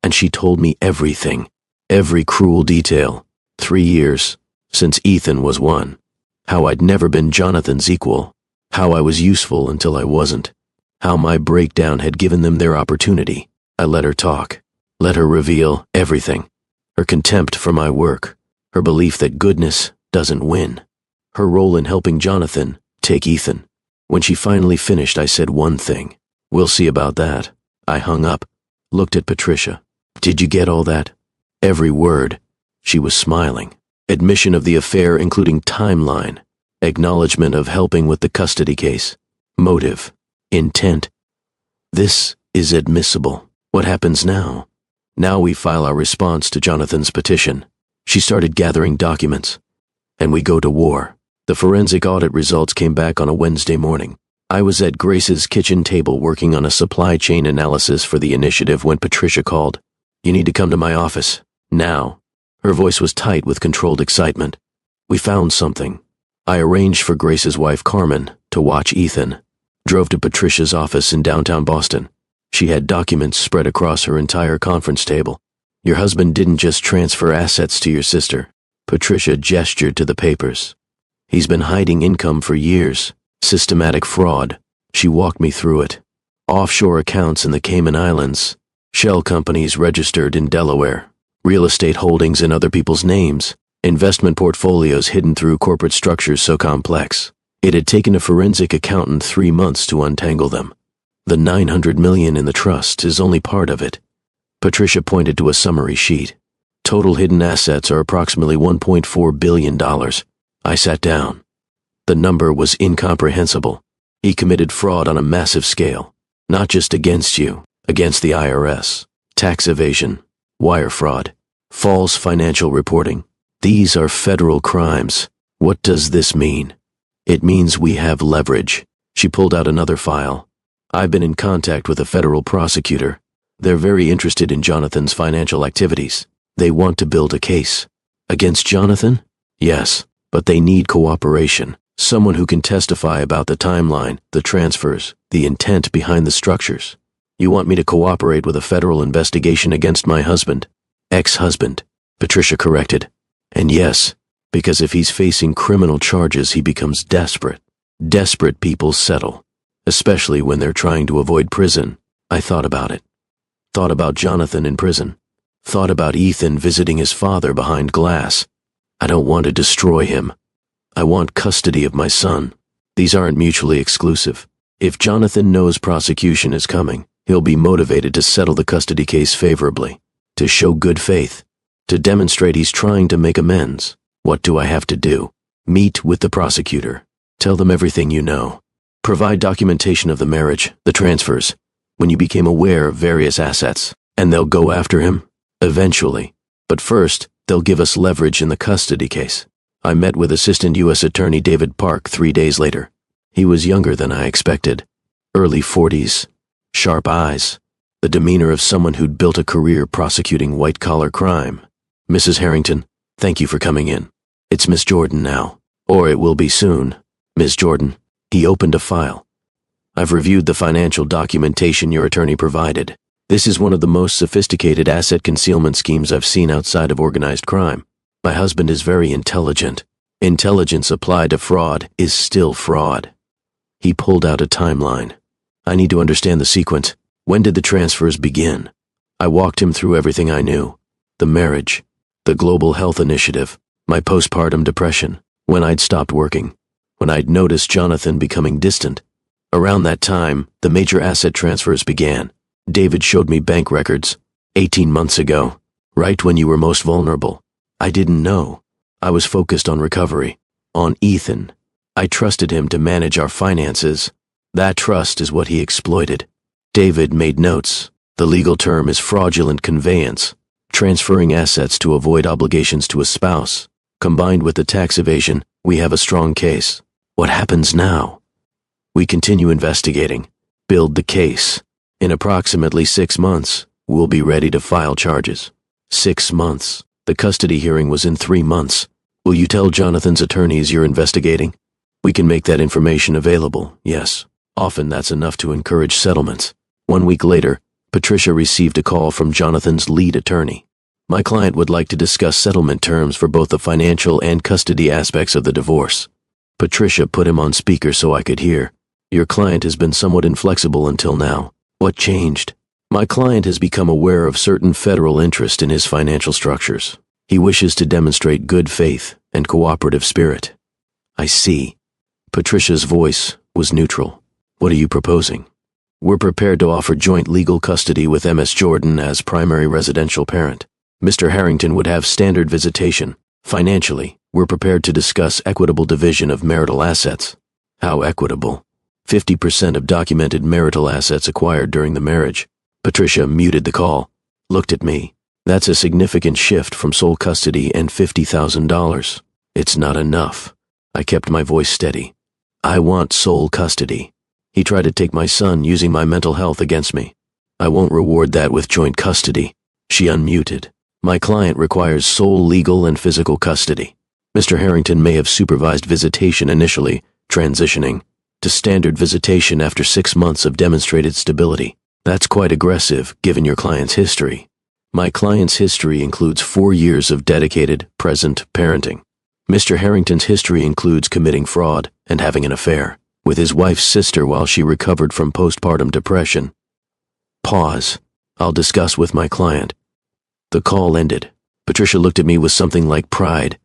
And she told me everything. Every cruel detail. 3 years. Since Ethan was 1. How I'd never been Jonathan's equal. How I was useful until I wasn't. How my breakdown had given them their opportunity. I let her talk. Let her reveal everything. Her contempt for my work. Her belief that goodness doesn't win. Her role in helping Jonathan take Ethan. When she finally finished, I said one thing. We'll see about that. I hung up. Looked at Patricia. Did you get all that? Every word. She was smiling. Admission of the affair including timeline. Acknowledgement of helping with the custody case. Motive. Intent. This is admissible. What happens now? Now we file our response to Jonathan's petition. She started gathering documents. And we go to war. The forensic audit results came back on a Wednesday morning. I was at Grace's kitchen table working on a supply chain analysis for the initiative when Patricia called. You need to come to my office. Now. Her voice was tight with controlled excitement. We found something. I arranged for Grace's wife Carmen to watch Ethan. Drove to Patricia's office in downtown Boston. She had documents spread across her entire conference table. Your husband didn't just transfer assets to your sister. Patricia gestured to the papers. He's been hiding income for years. Systematic fraud. She walked me through it. Offshore accounts in the Cayman Islands. Shell companies registered in Delaware. Real estate holdings in other people's names. Investment portfolios hidden through corporate structures so complex. It had taken a forensic accountant 3 months to untangle them. The $900 million in the trust is only part of it. Patricia pointed to a summary sheet. Total hidden assets are approximately $1.4 billion. I sat down. The number was incomprehensible. He committed fraud on a massive scale. Not just against you, against the IRS. Tax evasion, wire fraud, false financial reporting. These are federal crimes. What does this mean? It means we have leverage. She pulled out another file. I've been in contact with a federal prosecutor. They're very interested in Jonathan's financial activities. They want to build a case. Against Jonathan? Yes, but they need cooperation. Someone who can testify about the timeline, the transfers, the intent behind the structures. You want me to cooperate with a federal investigation against my husband? Ex-husband, Patricia corrected. And yes, because if he's facing criminal charges, he becomes desperate. Desperate people settle, especially when they're trying to avoid prison. I thought about it. Thought about Jonathan in prison. Thought about Ethan visiting his father behind glass. I don't want to destroy him. I want custody of my son. These aren't mutually exclusive. If Jonathan knows prosecution is coming, he'll be motivated to settle the custody case favorably, to show good faith, to demonstrate he's trying to make amends. What do I have to do? Meet with the prosecutor. Tell them everything you know. Provide documentation of the marriage, the transfers, when you became aware of various assets, and they'll go after him? Eventually. But first, they'll give us leverage in the custody case. I met with Assistant U.S. Attorney David Park 3 days later. He was younger than I expected. early 40s, sharp eyes, the demeanor of someone who'd built a career prosecuting white-collar crime. Mrs. Harrington, thank you for coming in. It's Miss Jordan now, or it will be soon. Miss Jordan, he opened a file. I've reviewed the financial documentation your attorney provided. This is one of the most sophisticated asset concealment schemes I've seen outside of organized crime. My husband is very intelligent. Intelligence applied to fraud is still fraud. He pulled out a timeline. I need to understand the sequence. When did the transfers begin? I walked him through everything I knew. The marriage, the global health initiative, my postpartum depression, when I'd stopped working, when I'd noticed Jonathan becoming distant. Around that time, the major asset transfers began. David showed me bank records, 18 months ago, right when you were most vulnerable. I didn't know. I was focused on recovery, on Ethan. I trusted him to manage our finances. That trust is what he exploited. David made notes. The legal term is fraudulent conveyance, transferring assets to avoid obligations to a spouse. Combined with the tax evasion, we have a strong case. What happens now? We continue investigating, build the case. In approximately 6 months, we'll be ready to file charges. 6 months. The custody hearing was in 3 months. Will you tell Jonathan's attorneys you're investigating? We can make that information available, yes. Often that's enough to encourage settlements. 1 week later, Patricia received a call from Jonathan's lead attorney. My client would like to discuss settlement terms for both the financial and custody aspects of the divorce. Patricia put him on speaker so I could hear. Your client has been somewhat inflexible until now. What changed? My client has become aware of certain federal interest in his financial structures. He wishes to demonstrate good faith and cooperative spirit. I see. Patricia's voice was neutral. What are you proposing? We're prepared to offer joint legal custody with Ms. Jordan as primary residential parent. Mr. Harrington would have standard visitation. Financially, we're prepared to discuss equitable division of marital assets. How equitable? 50% of documented marital assets acquired during the marriage. Patricia muted the call, looked at me. That's a significant shift from sole custody and $50,000. It's not enough. I kept my voice steady. I want sole custody. He tried to take my son using my mental health against me. I won't reward that with joint custody. She unmuted. My client requires sole legal and physical custody. Mr. Harrington may have supervised visitation initially, transitioning to standard visitation after 6 months of demonstrated stability. That's quite aggressive, given your client's history. My client's history includes 4 years of dedicated, present parenting. Mr. Harrington's history includes committing fraud and having an affair with his wife's sister while she recovered from postpartum depression. Pause. I'll discuss with my client. The call ended. Patricia looked at me with something like pride.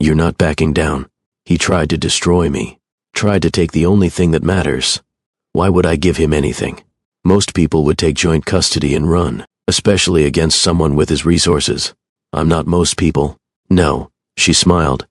You're not backing down. He tried to destroy me. Tried to take the only thing that matters. Why would I give him anything? Most people would take joint custody and run, especially against someone with his resources. I'm not most people. No, she smiled.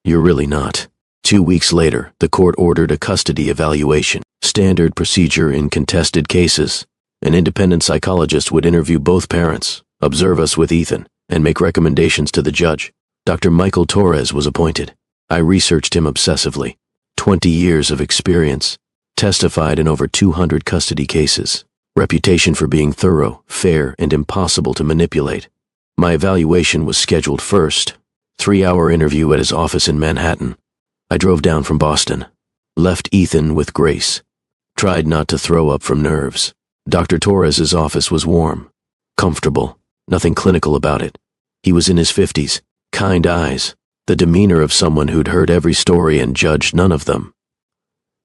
You're really not. 2 weeks later, the court ordered a custody evaluation, standard procedure in contested cases. An independent psychologist would interview both parents, observe us with Ethan, and make recommendations to the judge. Dr. Michael Torres was appointed. I researched him obsessively. 20 years of experience, testified in over 200 custody cases, reputation for being thorough, fair, and impossible to manipulate. My evaluation was scheduled first, 3-hour interview at his office in Manhattan. I drove down from Boston, left Ethan with Grace, tried not to throw up from nerves. Dr. Torres's office was warm, comfortable, nothing clinical about it. He was in his 50s, kind eyes, the demeanor of someone who'd heard every story and judged none of them.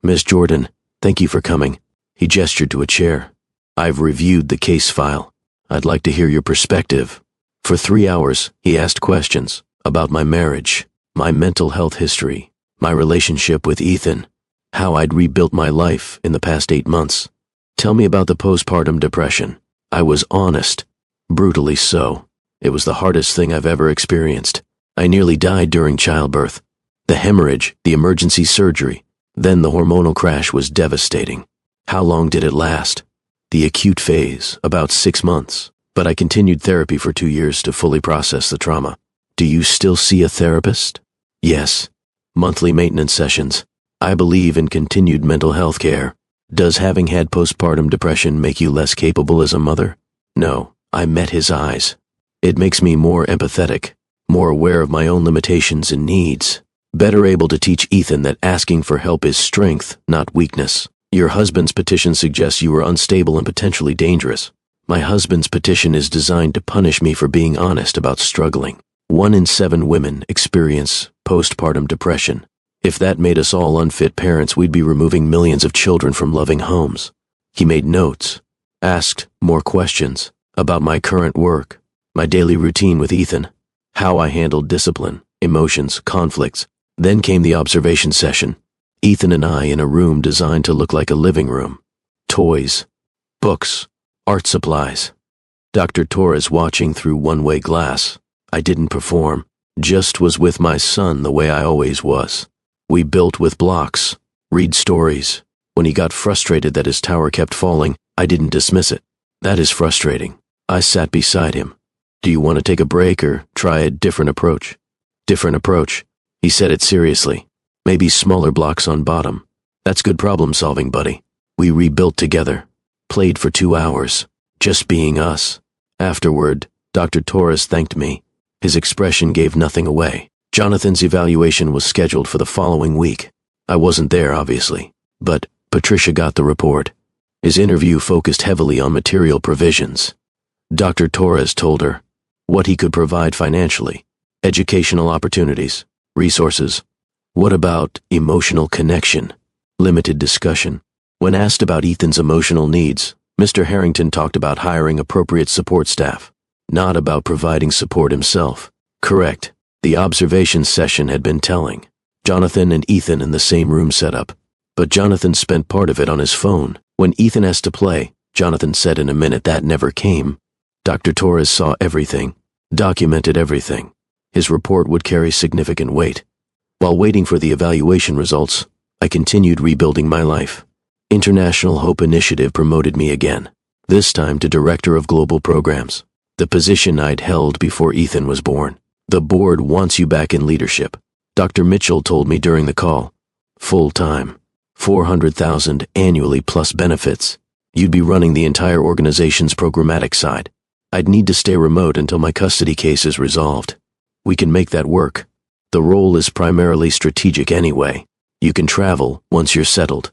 Miss Jordan, thank you for coming. He gestured to a chair. I've reviewed the case file. I'd like to hear your perspective. For 3 hours, he asked questions about my marriage, my mental health history, my relationship with Ethan, how I'd rebuilt my life in the past 8 months. Tell me about the postpartum depression. I was honest, brutally so. It was the hardest thing I've ever experienced. I nearly died during childbirth. The hemorrhage, the emergency surgery, then the hormonal crash was devastating. How long did it last? The acute phase, about 6 months, but I continued therapy for 2 years to fully process the trauma. Do you still see a therapist? Yes. Monthly maintenance sessions. I believe in continued mental health care. Does having had postpartum depression make you less capable as a mother? No, I met his eyes. It makes me more empathetic, more aware of my own limitations and needs, better able to teach Ethan that asking for help is strength, not weakness. Your husband's petition suggests you are unstable and potentially dangerous. My husband's petition is designed to punish me for being honest about struggling. 1 in 7 women experience postpartum depression. If that made us all unfit parents, we'd be removing millions of children from loving homes. He made notes, asked more questions about my current work, my daily routine with Ethan, how I handled discipline, emotions, conflicts. Then came the observation session. Ethan and I in a room designed to look like a living room. Toys, books, art supplies. Dr. Torres watching through one-way glass. I didn't perform, just was with my son the way I always was. We built with blocks, read stories. When he got frustrated that his tower kept falling, I didn't dismiss it. That is frustrating. I sat beside him. Do you want to take a break or try a different approach? Different approach. He said it seriously. Maybe smaller blocks on bottom. That's good problem solving, buddy. We rebuilt together. Played for 2 hours. Just being us. Afterward, Dr. Torres thanked me. His expression gave nothing away. Jonathan's evaluation was scheduled for the following week. I wasn't there, obviously, but Patricia got the report. His interview focused heavily on material provisions. Dr. Torres told her what he could provide financially, educational opportunities, resources. What about emotional connection? Limited discussion. When asked about Ethan's emotional needs, Mr. Harrington talked about hiring appropriate support staff, not about providing support himself. Correct. The observation session had been telling. Jonathan and Ethan in the same room set up, but Jonathan spent part of it on his phone. When Ethan asked to play, Jonathan said in a minute that never came. Dr. Torres saw everything, documented everything. His report would carry significant weight. While waiting for the evaluation results, I continued rebuilding my life. International Hope Initiative promoted me again, this time to Director of Global Programs, the position I'd held before Ethan was born. The board wants you back in leadership. Dr. Mitchell told me during the call. Full-time, $400,000 annually plus benefits. You'd be running the entire organization's programmatic side. I'd need to stay remote until my custody case is resolved. We can make that work. The role is primarily strategic anyway. You can travel once you're settled.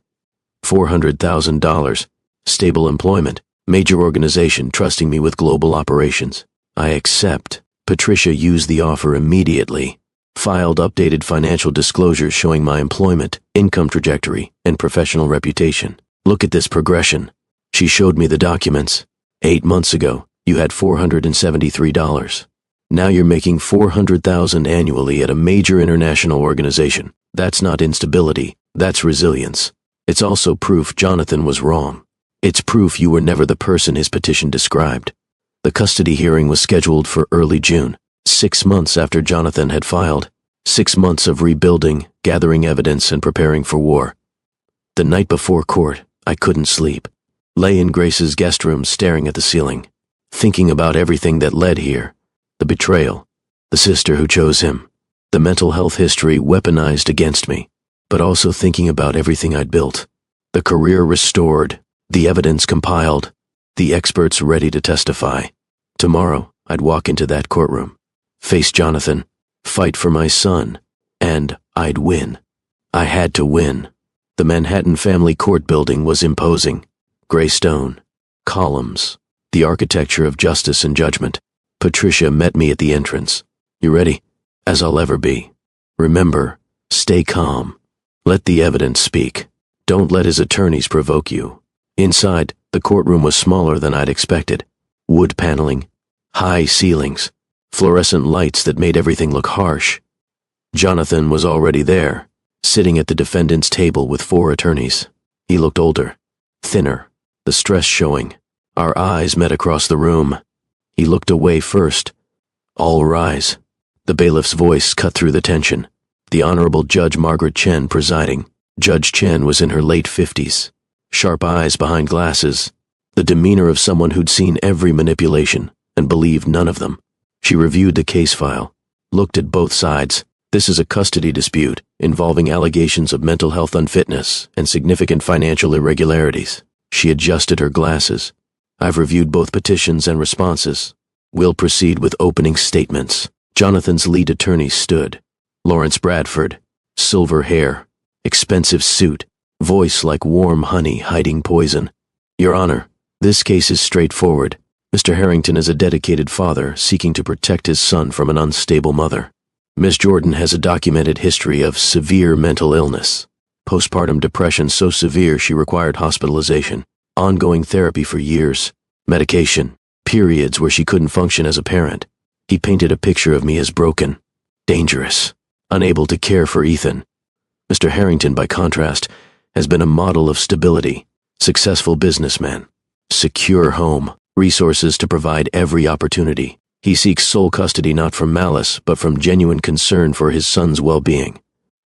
$400,000, stable employment, major organization trusting me with global operations. I accept. Patricia used the offer immediately, filed updated financial disclosures showing my employment, income trajectory, and professional reputation. Look at this progression. She showed me the documents. 8 months ago, you had $473. Now you're making $400,000 annually at a major international organization. That's not instability, that's resilience. It's also proof Jonathan was wrong. It's proof you were never the person his petition described. The custody hearing was scheduled for early June, 6 months after Jonathan had filed. 6 months of rebuilding, gathering evidence, and preparing for war. The night before court, I couldn't sleep. Lay in Grace's guest room staring at the ceiling, thinking about everything that led here. The betrayal, the sister who chose him, the mental health history weaponized against me, but also thinking about everything I'd built. The career restored, the evidence compiled, the experts ready to testify. Tomorrow, I'd walk into that courtroom, face Jonathan, fight for my son, and I'd win. I had to win. The Manhattan family court building was imposing. Gray stone, columns, the architecture of justice and judgment. Patricia met me at the entrance. You ready? As I'll ever be. Remember, stay calm. Let the evidence speak. Don't let his attorneys provoke you. Inside, the courtroom was smaller than I'd expected. Wood paneling, high ceilings, fluorescent lights that made everything look harsh. Jonathan was already there, sitting at the defendant's table with 4 attorneys. He looked older, thinner, the stress showing. Our eyes met across the room. He looked away first. All rise. The bailiff's voice cut through the tension. The Honorable Judge Margaret Chen presiding. Judge Chen was in her late 50s. Sharp eyes behind glasses, the demeanor of someone who'd seen every manipulation and believed none of them. She reviewed the case file, looked at both sides, This is a custody dispute involving allegations of mental health unfitness and significant financial irregularities. She adjusted her glasses. I've reviewed both petitions and responses. We'll proceed with opening statements. Jonathan's lead attorney stood. Lawrence Bradford. Silver hair. Expensive suit. Voice like warm honey hiding poison. Your Honor, this case is straightforward. Mr. Harrington is a dedicated father seeking to protect his son from an unstable mother. Ms. Jordan has a documented history of severe mental illness. Postpartum depression so severe she required hospitalization, ongoing therapy for years, medication, periods where she couldn't function as a parent. He painted a picture of me as broken, dangerous, unable to care for Ethan. Mr. Harrington, by contrast, has been a model of stability, successful businessman, secure home, resources to provide every opportunity. He seeks sole custody not from malice, but from genuine concern for his son's well-being.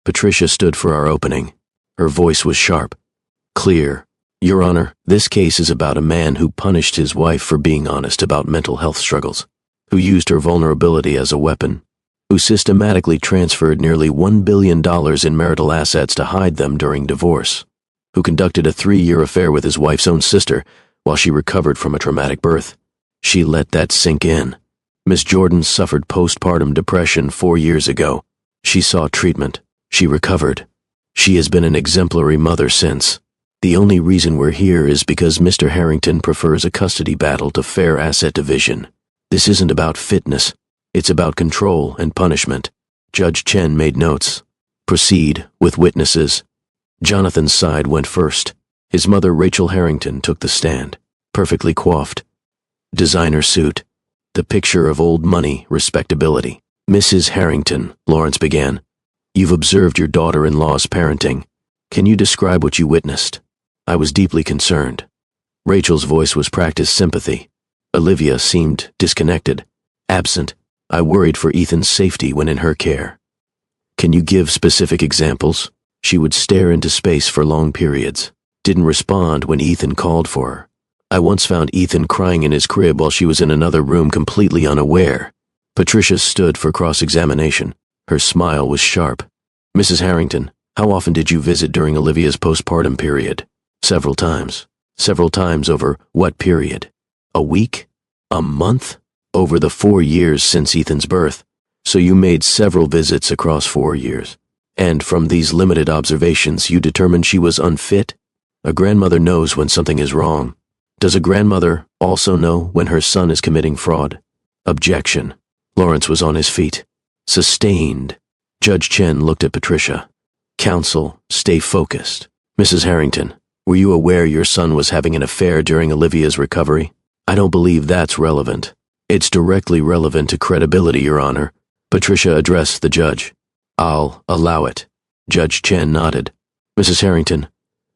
Patricia stood for our opening. Her voice was sharp, clear. Your Honor, this case is about a man who punished his wife for being honest about mental health struggles, who used her vulnerability as a weapon, who systematically transferred nearly $1 billion in marital assets to hide them during divorce, who conducted a 3-year affair with his wife's own sister while she recovered from a traumatic birth. She let that sink in. Miss Jordan suffered postpartum depression 4 years ago. She sought treatment. She recovered. She has been an exemplary mother since. The only reason we're here is because Mr. Harrington prefers a custody battle to fair asset division. This isn't about fitness. It's about control and punishment. Judge Chen made notes. Proceed with witnesses. Jonathan's side went first. His mother, Rachel Harrington, took the stand, perfectly coiffed. Designer suit. The picture of old money, respectability. Mrs. Harrington, Lawrence began. You've observed your daughter-in-law's parenting. Can you describe what you witnessed? I was deeply concerned. Rachel's voice was practiced sympathy. Olivia seemed disconnected, absent. I worried for Ethan's safety when in her care. Can you give specific examples? She would stare into space for long periods. Didn't respond when Ethan called for her. I once found Ethan crying in his crib while she was in another room completely unaware. Patricia stood for cross-examination. Her smile was sharp. Mrs. Harrington, how often did you visit during Olivia's postpartum period? Several times. Several times over what period? A week? A month? Over the 4 years since Ethan's birth. So you made several visits across 4 years. And from these limited observations, you determined she was unfit? A grandmother knows when something is wrong. Does a grandmother also know when her son is committing fraud? Objection. Lawrence was on his feet. Sustained. Judge Chen looked at Patricia. Counsel, stay focused. Mrs. Harrington, were you aware your son was having an affair during Olivia's recovery? I don't believe that's relevant. It's directly relevant to credibility, Your Honor. Patricia addressed the judge. I'll allow it. Judge Chen nodded. Mrs. Harrington,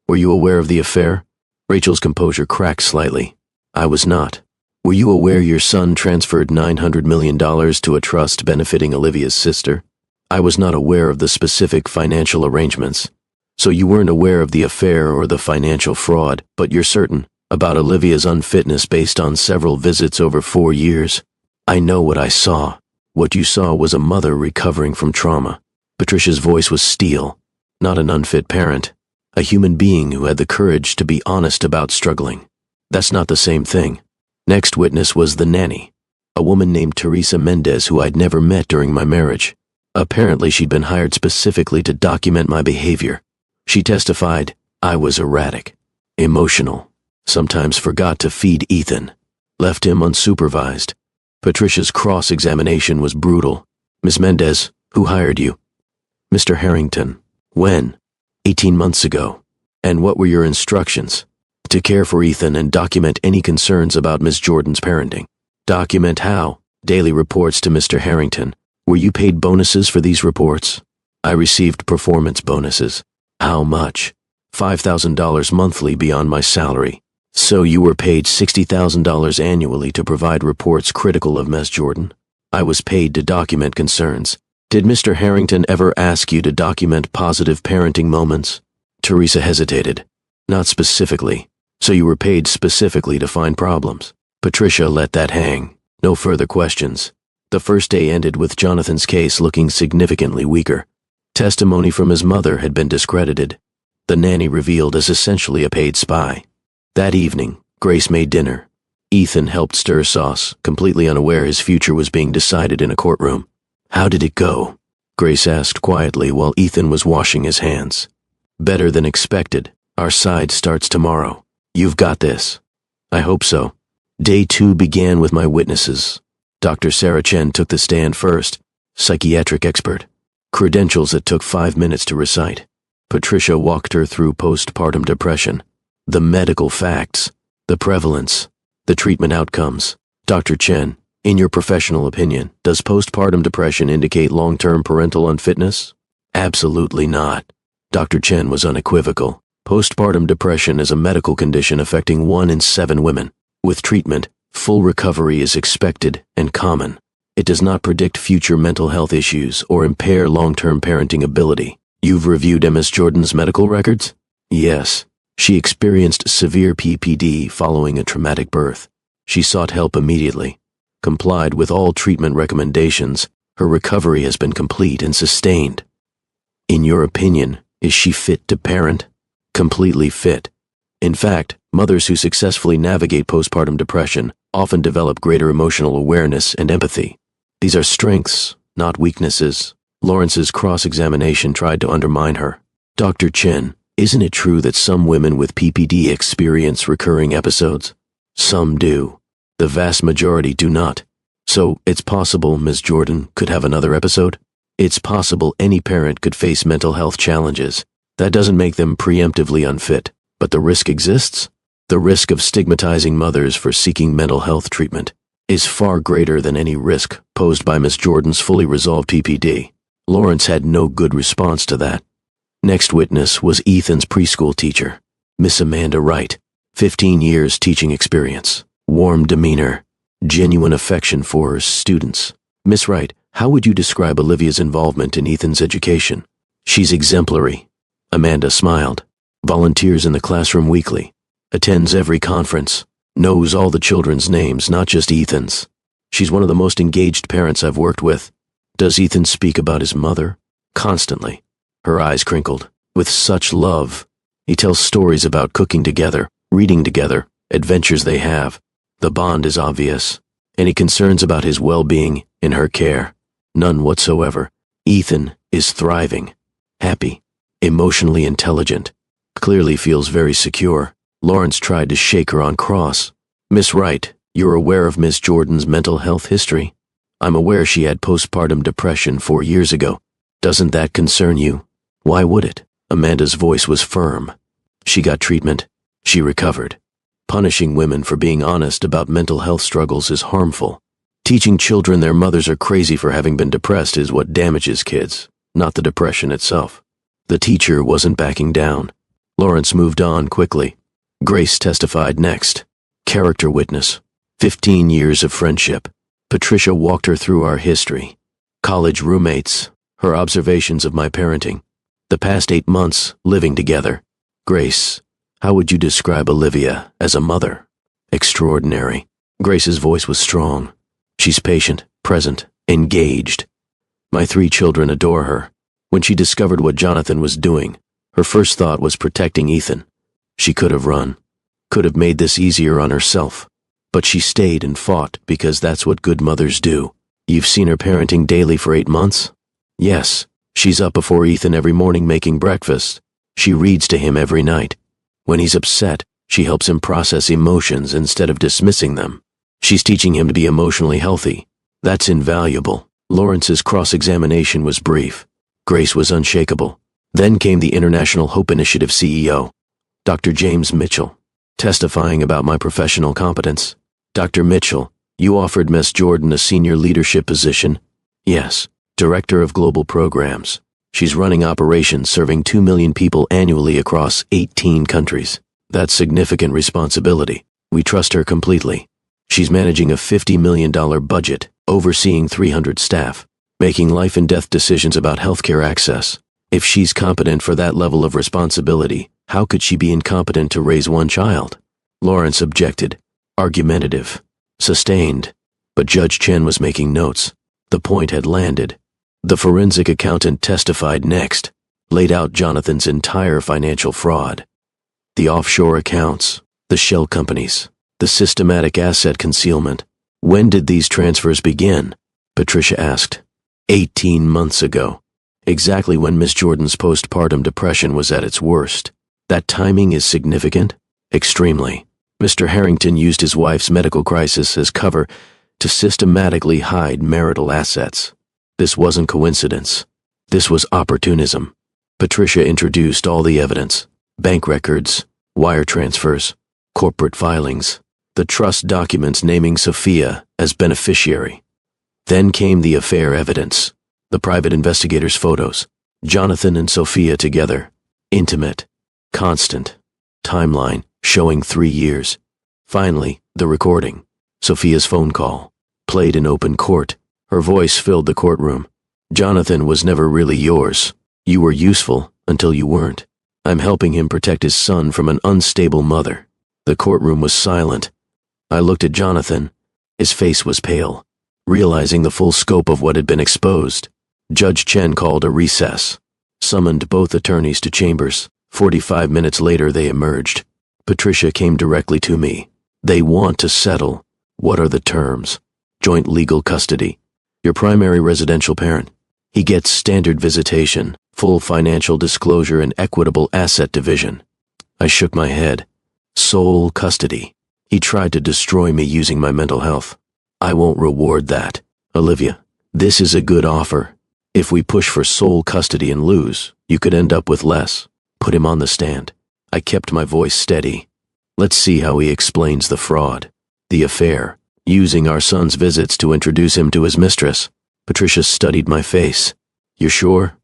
were you aware of the affair? Rachel's composure cracked slightly. I was not. Were you aware your son transferred $900 million to a trust benefiting Olivia's sister? I was not aware of the specific financial arrangements. So you weren't aware of the affair or the financial fraud, but you're certain about Olivia's unfitness based on several visits over 4 years. I know what I saw. What you saw was a mother recovering from trauma. Patricia's voice was steel, not an unfit parent. A human being who had the courage to be honest about struggling. That's not the same thing. Next witness was the nanny, a woman named Teresa Mendez who I'd never met during my marriage. Apparently she'd been hired specifically to document my behavior. She testified I was erratic, emotional, sometimes forgot to feed Ethan, left him unsupervised. Patricia's cross-examination was brutal. Miss Mendez, who hired you? Mr. Harrington. When? 18 months ago. And what were your instructions? To care for Ethan and document any concerns about Miss Jordan's parenting. Document how? Daily reports to Mr. Harrington. Were you paid bonuses for these reports? I received performance bonuses. How much? $5,000 monthly beyond my salary. So you were paid $60,000 annually to provide reports critical of Miss Jordan? I was paid to document concerns. Did Mr. Harrington ever ask you to document positive parenting moments? Teresa hesitated. Not specifically. So you were paid specifically to find problems. Patricia let that hang. No further questions. The first day ended with Jonathan's case looking significantly weaker. Testimony from his mother had been discredited. The nanny revealed as essentially a paid spy. That evening, Grace made dinner. Ethan helped stir sauce, completely unaware his future was being decided in a courtroom. "How did it go?" Grace asked quietly while Ethan was washing his hands. "Better than expected. Our side starts tomorrow. You've got this." "I hope so." Day 2 began with my witnesses. Dr. Sarah Chen took the stand first, psychiatric expert. Credentials that took 5 minutes to recite. Patricia walked her through postpartum depression, the medical facts, the prevalence, the treatment outcomes. "Dr. Chen, in your professional opinion, does postpartum depression indicate long-term parental unfitness?" "Absolutely not." Dr. Chen was unequivocal. Postpartum depression is a medical condition affecting 1 in 7 women. With treatment, full recovery is expected and common. It does not predict future mental health issues or impair long-term parenting ability. "You've reviewed Ms. Jordan's medical records?" "Yes. She experienced severe PPD following a traumatic birth. She sought help immediately, complied with all treatment recommendations. Her recovery has been complete and sustained." "In your opinion, is she fit to parent?" "Completely fit. In fact, mothers who successfully navigate postpartum depression often develop greater emotional awareness and empathy. These are strengths, not weaknesses." Lawrence's cross-examination tried to undermine her. "Dr. Chen, isn't it true that some women with PPD experience recurring episodes?" "Some do. The vast majority do not. So it's possible Ms. Jordan could have another episode?" "It's possible any parent could face mental health challenges. That doesn't make them preemptively unfit, but the risk exists. The risk of stigmatizing mothers for seeking mental health treatment is far greater than any risk posed by Ms. Jordan's fully resolved PPD." Lawrence had no good response to that. Next witness was Ethan's preschool teacher, Miss Amanda Wright. 15 years teaching experience, warm demeanor, genuine affection for her students. "Miss Wright, how would you describe Olivia's involvement in Ethan's education?" "She's exemplary." Amanda smiled. "Volunteers in the classroom weekly, attends every conference, knows all the children's names, not just Ethan's. She's one of the most engaged parents I've worked with." "Does Ethan speak about his mother?" "Constantly." Her eyes crinkled. "With such love. He tells stories about cooking together, reading together, adventures they have. The bond is obvious. Any concerns about his well-being, in her care? None whatsoever. Ethan is thriving, happy, emotionally intelligent, clearly feels very secure." Lawrence tried to shake her on cross. "Miss Wright, you're aware of Miss Jordan's mental health history?" "I'm aware she had postpartum depression 4 years ago. Doesn't that concern you?" "Why would it?" Amanda's voice was firm. "She got treatment. She recovered. Punishing women for being honest about mental health struggles is harmful. Teaching children their mothers are crazy for having been depressed is what damages kids, not the depression itself." The teacher wasn't backing down. Lawrence moved on quickly. Grace testified next. Character witness. 15 years of friendship. Patricia walked her through our history. College roommates. Her observations of my parenting. The past 8 months living together. "Grace, how would you describe Olivia as a mother?" "Extraordinary." Grace's voice was strong. "She's patient, present, engaged. My 3 children adore her. When she discovered what Jonathan was doing, her first thought was protecting Ethan. She could have run, could have made this easier on herself, but she stayed and fought because that's what good mothers do." "You've seen her parenting daily for 8 months?" "Yes. She's up before Ethan every morning making breakfast. She reads to him every night. When he's upset, she helps him process emotions instead of dismissing them. She's teaching him to be emotionally healthy. That's invaluable." Lawrence's cross-examination was brief. Grace was unshakable. Then came the International Hope Initiative CEO, Dr. James Mitchell, testifying about my professional competence. "Dr. Mitchell, you offered Miss Jordan a senior leadership position?" "Yes, Director of Global Programs. She's running operations serving 2 million people annually across 18 countries. That's significant responsibility. We trust her completely. She's managing a $50 million budget, overseeing 300 staff, making life and death decisions about healthcare access. If she's competent for that level of responsibility, how could she be incompetent to raise 1 child?" Lawrence objected, argumentative, sustained. But Judge Chen was making notes. The point had landed. The forensic accountant testified next, laid out Jonathan's entire financial fraud. The offshore accounts, the shell companies, the systematic asset concealment. When did these transfers begin? Patricia asked. 18 months ago. Exactly when Miss Jordan's postpartum depression was at its worst. That timing is significant? Extremely. Mr. Harrington used his wife's medical crisis as cover to systematically hide marital assets. This wasn't coincidence. This was opportunism. Patricia introduced all the evidence: bank records, wire transfers, corporate filings, the trust documents naming Sophia as beneficiary. Then came the affair evidence, the private investigator's photos, Jonathan and Sophia together, intimate, constant, timeline showing 3 years. Finally, the recording, Sophia's phone call, played in open court. Her voice filled the courtroom. Jonathan was never really yours. You were useful until you weren't. I'm helping him protect his son from an unstable mother. The courtroom was silent. I looked at Jonathan. His face was pale. Realizing the full scope of what had been exposed, Judge Chen called a recess, summoned both attorneys to chambers. 45 minutes later they emerged. Patricia came directly to me. They want to settle. What are the terms? Joint legal custody. Your primary residential parent. He gets standard visitation, full financial disclosure, and equitable asset division. I shook my head. Sole custody. He tried to destroy me using my mental health. I won't reward that. Olivia, this is a good offer. If we push for sole custody and lose, you could end up with less. Put him on the stand. I kept my voice steady. Let's see how he explains the fraud, the affair, using our son's visits to introduce him to his mistress. Patricia studied my face. You're sure?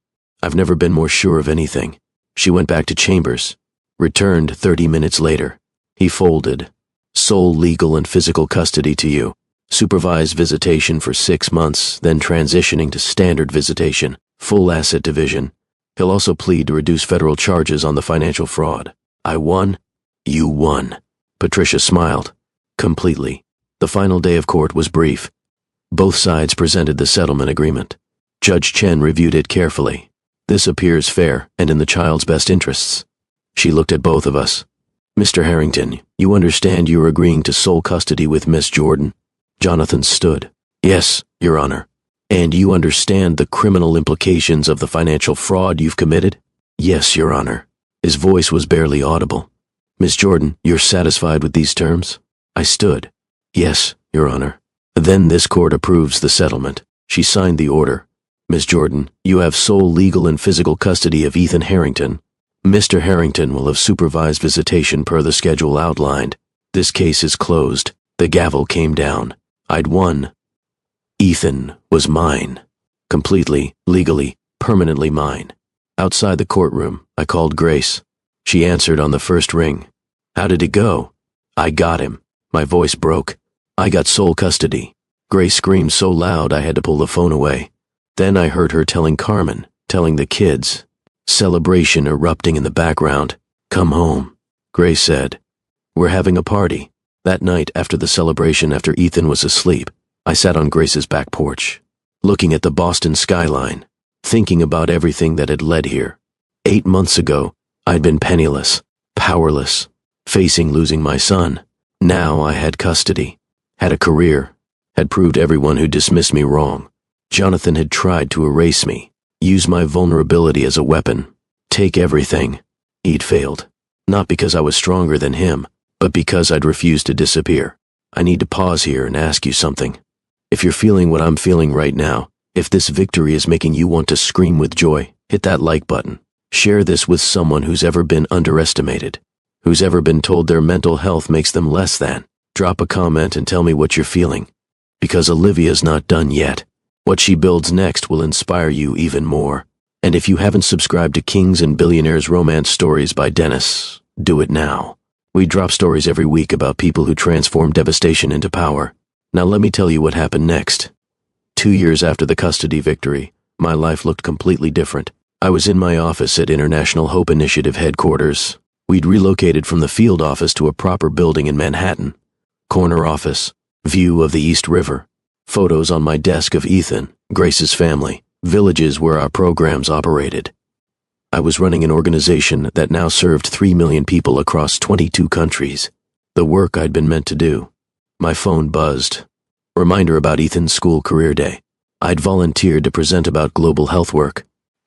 I've never been more sure of anything. She went back to chambers, returned 30 minutes later. He folded. Sole legal and physical custody to you. Supervised visitation for 6 months, then transitioning to standard visitation, full asset division. He'll also plead to reduce federal charges on the financial fraud. I won. You won. Patricia smiled. Completely. The final day of court was brief. Both sides presented the settlement agreement. Judge Chen reviewed it carefully. This appears fair and in the child's best interests. She looked at both of us. Mr. Harrington, you understand you're agreeing to sole custody with Miss Jordan? Jonathan stood. Yes, Your Honor. And you understand the criminal implications of the financial fraud you've committed? Yes, Your Honor. His voice was barely audible. Miss Jordan, you're satisfied with these terms? I stood. Yes, Your Honor. Then this court approves the settlement. She signed the order. Miss Jordan, you have sole legal and physical custody of Ethan Harrington. Mr. Harrington will have supervised visitation per the schedule outlined. This case is closed. The gavel came down. I'd won. Ethan was mine. Completely, legally, permanently mine. Outside the courtroom, I called Grace. She answered on the first ring. How did it go? I got him. My voice broke. I got sole custody. Grace screamed so loud I had to pull the phone away. Then I heard her telling Carmen, telling the kids. Celebration erupting in the background. Come home. Grace said. We're having a party. That night after the celebration, after Ethan was asleep, I sat on Grace's back porch, looking at the Boston skyline, thinking about everything that had led here. 8 months ago, I'd been penniless, powerless, facing losing my son. Now I had custody, had a career, had proved everyone who dismissed me wrong. Jonathan had tried to erase me, use my vulnerability as a weapon, take everything. He'd failed, not because I was stronger than him, but because I'd refused to disappear. I need to pause here and ask you something. If you're feeling what I'm feeling right now, if this victory is making you want to scream with joy, hit that like button. Share this with someone who's ever been underestimated, who's ever been told their mental health makes them less than. Drop a comment and tell me what you're feeling. Because Olivia's not done yet. What she builds next will inspire you even more. And if you haven't subscribed to Kings and Billionaires Romance Stories by Dennis, do it now. We drop stories every week about people who transform devastation into power. Now let me tell you what happened next. 2 years after the custody victory, my life looked completely different. I was in my office at International Hope Initiative headquarters. We'd relocated from the field office to a proper building in Manhattan. Corner office, view of the East River. Photos on my desk of Ethan, Grace's family, villages where our programs operated. I was running an organization that now served 3 million people across 22 countries. The work I'd been meant to do. My phone buzzed. Reminder about Ethan's school career day. I'd volunteered to present about global health work.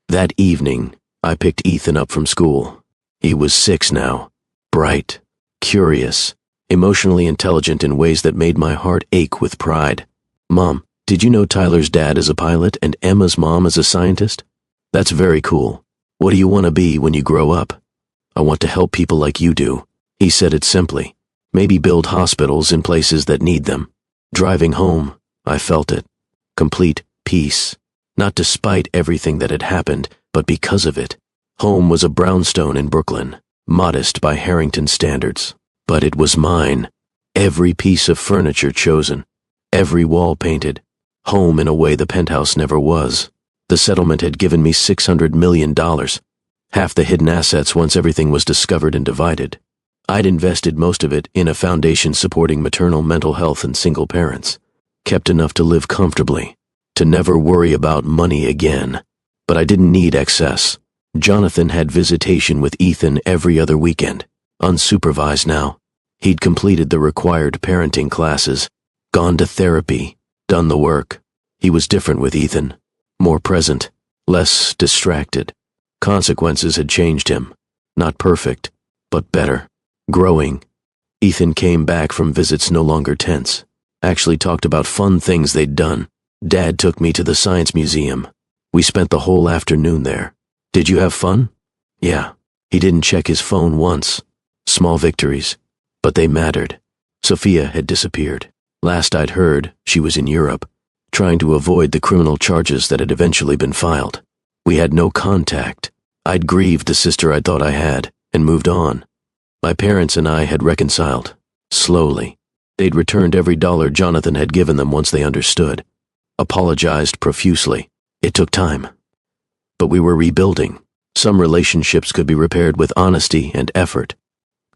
That evening, I picked Ethan up from school. He was 6 now. Bright, curious, emotionally intelligent in ways that made my heart ache with pride. Mom, did you know Tyler's dad is a pilot and Emma's mom is a scientist? That's very cool. What do you want to be when you grow up? I want to help people like you do. He said it simply. Maybe build hospitals in places that need them. Driving home, I felt it. Complete peace. Not despite everything that had happened, but because of it. Home was a brownstone in Brooklyn, modest by Harrington standards. But it was mine. Every piece of furniture chosen. Every wall painted. Home in a way the penthouse never was. The settlement had given me $600 million. Half the hidden assets once everything was discovered and divided. I'd invested most of it in a foundation supporting maternal mental health and single parents. Kept enough to live comfortably. To never worry about money again. But I didn't need excess. Jonathan had visitation with Ethan every other weekend. Unsupervised now. He'd completed the required parenting classes. Gone to therapy. Done the work. He was different with Ethan. More present. Less distracted. Consequences had changed him. Not perfect, but better. Growing. Ethan came back from visits no longer tense. Actually talked about fun things they'd done. Dad took me to the Science Museum. We spent the whole afternoon there. Did you have fun? Yeah. He didn't check his phone once. Small victories. But they mattered. Sophia had disappeared. Last I'd heard, she was in Europe, trying to avoid the criminal charges that had eventually been filed. We had no contact. I'd grieved the sister I thought I had, and moved on. My parents and I had reconciled. Slowly. They'd returned every dollar Jonathan had given them once they understood. Apologized profusely. It took time. But we were rebuilding. Some relationships could be repaired with honesty and effort.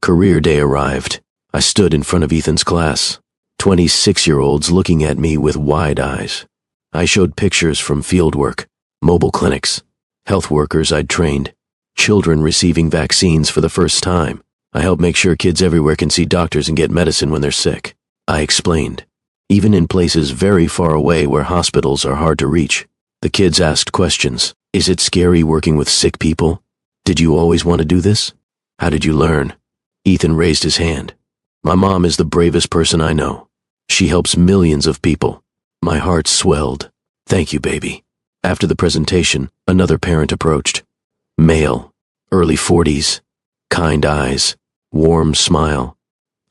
Career day arrived. I stood in front of Ethan's class. 26-year-olds looking at me with wide eyes. I showed pictures from fieldwork, mobile clinics, health workers I'd trained, children receiving vaccines for the first time. I help make sure kids everywhere can see doctors and get medicine when they're sick. I explained. Even in places very far away where hospitals are hard to reach. The kids asked questions. Is it scary working with sick people? Did you always want to do this? How did you learn? Ethan raised his hand. My mom is the bravest person I know. She helps millions of people. My heart swelled. Thank you, baby. After the presentation, another parent approached. Male, early 40s, kind eyes, warm smile.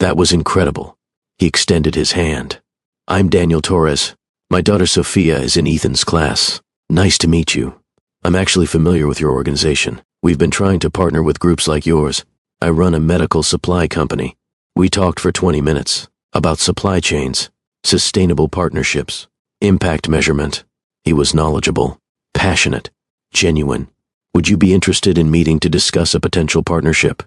That was incredible. He extended his hand. I'm Daniel Torres. My daughter Sophia is in Ethan's class. Nice to meet you. I'm actually familiar with your organization. We've been trying to partner with groups like yours. I run a medical supply company. We talked for 20 minutes about supply chains, sustainable partnerships, impact measurement. He was knowledgeable, passionate, genuine. Would you be interested in meeting to discuss a potential partnership?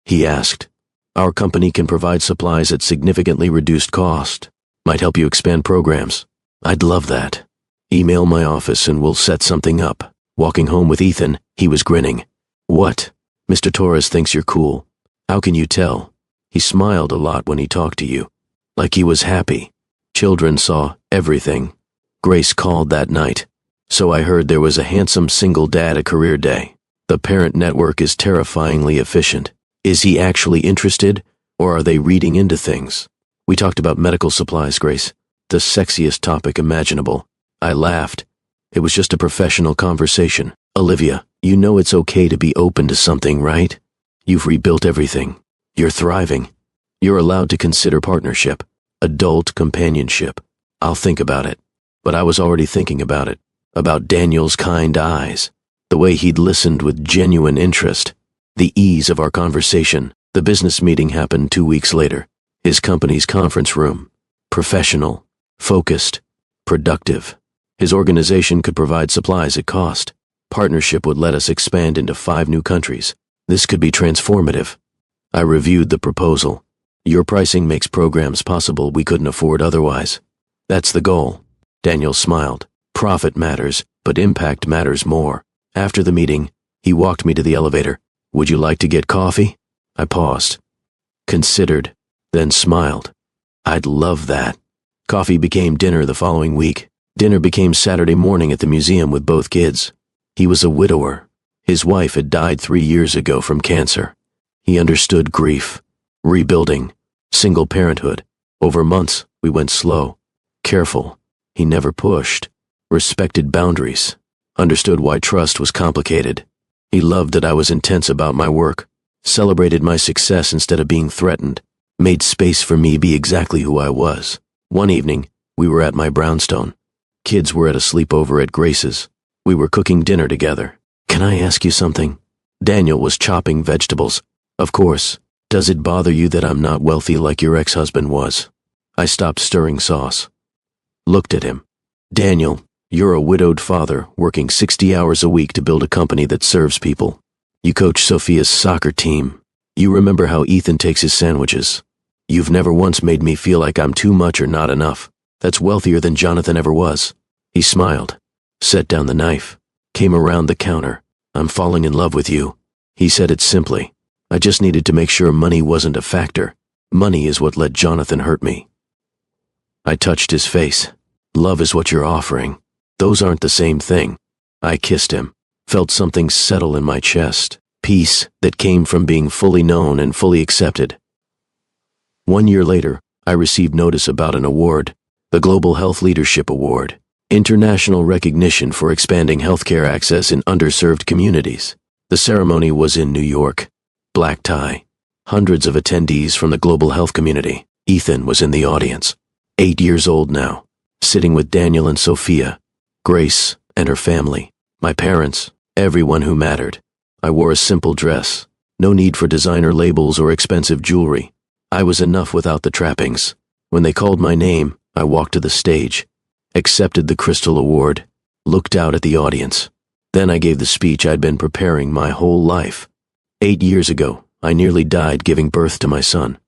He asked. Our company can provide supplies at significantly reduced cost. Might help you expand programs. I'd love that. Email my office and we'll set something up. Walking home with Ethan, he was grinning. What? Mr. Torres thinks you're cool. How can you tell? He smiled a lot when he talked to you. Like he was happy. Children saw everything. Grace called that night. So I heard there was a handsome single dad at career day. The parent network is terrifyingly efficient. Is he actually interested, or are they reading into things? We talked about medical supplies, Grace. The sexiest topic imaginable. I laughed. It was just a professional conversation. Olivia, you know it's okay to be open to something, right? You've rebuilt everything. You're thriving. You're allowed to consider partnership. Adult companionship. I'll think about it. But I was already thinking about it. About Daniel's kind eyes. The way he'd listened with genuine interest. The ease of our conversation. The business meeting happened 2 weeks later. His company's conference room. Professional. Focused. Productive. His organization could provide supplies at cost. Partnership would let us expand into 5 new countries. This could be transformative. I reviewed the proposal. Your pricing makes programs possible we couldn't afford otherwise. That's the goal. Daniel smiled. Profit matters, but impact matters more. After the meeting, he walked me to the elevator. Would you like to get coffee? I paused, considered, then smiled. I'd love that. Coffee became dinner the following week. Dinner became Saturday morning at the museum with both kids. He was a widower. His wife had died 3 years ago from cancer. He understood grief, rebuilding, single parenthood. Over months, we went slow, careful. He never pushed, respected boundaries, understood why trust was complicated. He loved that I was intense about my work, celebrated my success instead of being threatened, made space for me be exactly who I was. One evening, we were at my brownstone. Kids were at a sleepover at Grace's. We were cooking dinner together. Can I ask you something? Daniel was chopping vegetables. Of course. Does it bother you that I'm not wealthy like your ex-husband was? I stopped stirring sauce. Looked at him. Daniel, you're a widowed father working 60 hours a week to build a company that serves people. You coach Sophia's soccer team. You remember how Ethan takes his sandwiches. You've never once made me feel like I'm too much or not enough. That's wealthier than Jonathan ever was. He smiled, set down the knife, came around the counter. I'm falling in love with you. He said it simply. I just needed to make sure money wasn't a factor. Money is what let Jonathan hurt me. I touched his face. Love is what you're offering. Those aren't the same thing. I kissed him, felt something settle in my chest, peace that came from being fully known and fully accepted. 1 year later, I received notice about an award, the Global Health Leadership Award, international recognition for expanding healthcare access in underserved communities. The ceremony was in New York. Black tie. Hundreds of attendees from the global health community. Ethan was in the audience. 8 years old now, sitting with Daniel and Sophia, Grace and her family, my parents, everyone who mattered. I wore a simple dress, no need for designer labels or expensive jewelry. I was enough without the trappings. When they called my name, I walked to the stage, accepted the Crystal Award, looked out at the audience. Then I gave the speech I'd been preparing my whole life. 8 years ago, I nearly died giving birth to my son.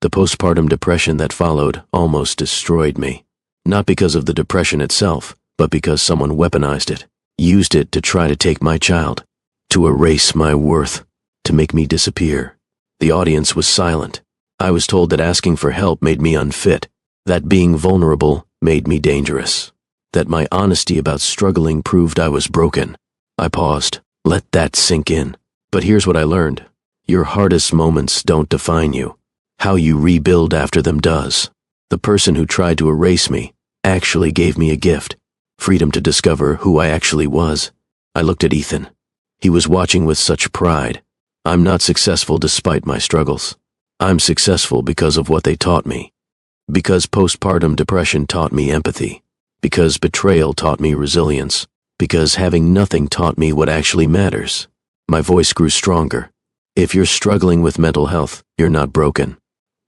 The postpartum depression that followed almost destroyed me. Not because of the depression itself, but because someone weaponized it, used it to try to take my child, to erase my worth, to make me disappear. The audience was silent. I was told that asking for help made me unfit, that being vulnerable made me dangerous, that my honesty about struggling proved I was broken. I paused, let that sink in. But here's what I learned. Your hardest moments don't define you. How you rebuild after them does. The person who tried to erase me actually gave me a gift, freedom to discover who I actually was. I looked at Ethan. He was watching with such pride. I'm not successful despite my struggles. I'm successful because of what they taught me. Because postpartum depression taught me empathy. Because betrayal taught me resilience. Because having nothing taught me what actually matters. My voice grew stronger. If you're struggling with mental health, you're not broken.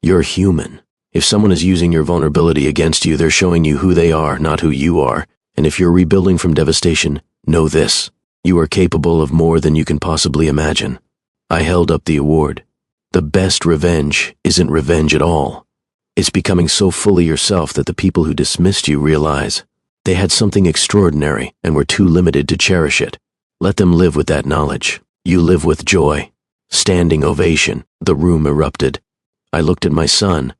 You're human. If someone is using your vulnerability against you, they're showing you who they are, not who you are. And if you're rebuilding from devastation, know this. You are capable of more than you can possibly imagine. I held up the award. The best revenge isn't revenge at all. It's becoming so fully yourself that the people who dismissed you realize they had something extraordinary and were too limited to cherish it. Let them live with that knowledge. You live with joy. Standing ovation. The room erupted. I looked at my son,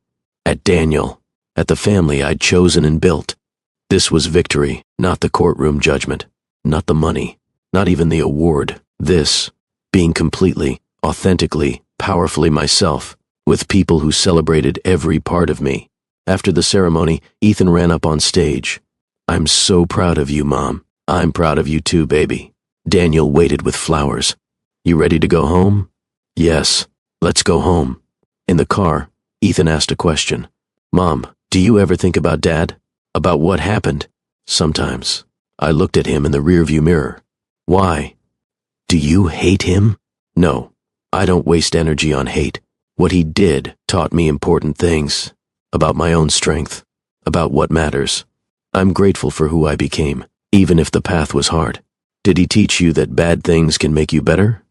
at Daniel, at the family I'd chosen and built. This was victory, not the courtroom judgment, not the money, not even the award. This, being completely, authentically, powerfully myself, with people who celebrated every part of me. After the ceremony, Ethan ran up on stage. I'm so proud of you, Mom. I'm proud of you too, baby. Daniel waited with flowers. You ready to go home? Yes, let's go home. In the car, Ethan asked a question. Mom, do you ever think about Dad? About what happened? Sometimes. I looked at him in the rearview mirror. Why? Do you hate him? No, I don't waste energy on hate. What he did taught me important things. About my own strength. About what matters. I'm grateful for who I became, even if the path was hard. Did he teach you that bad things can make you better?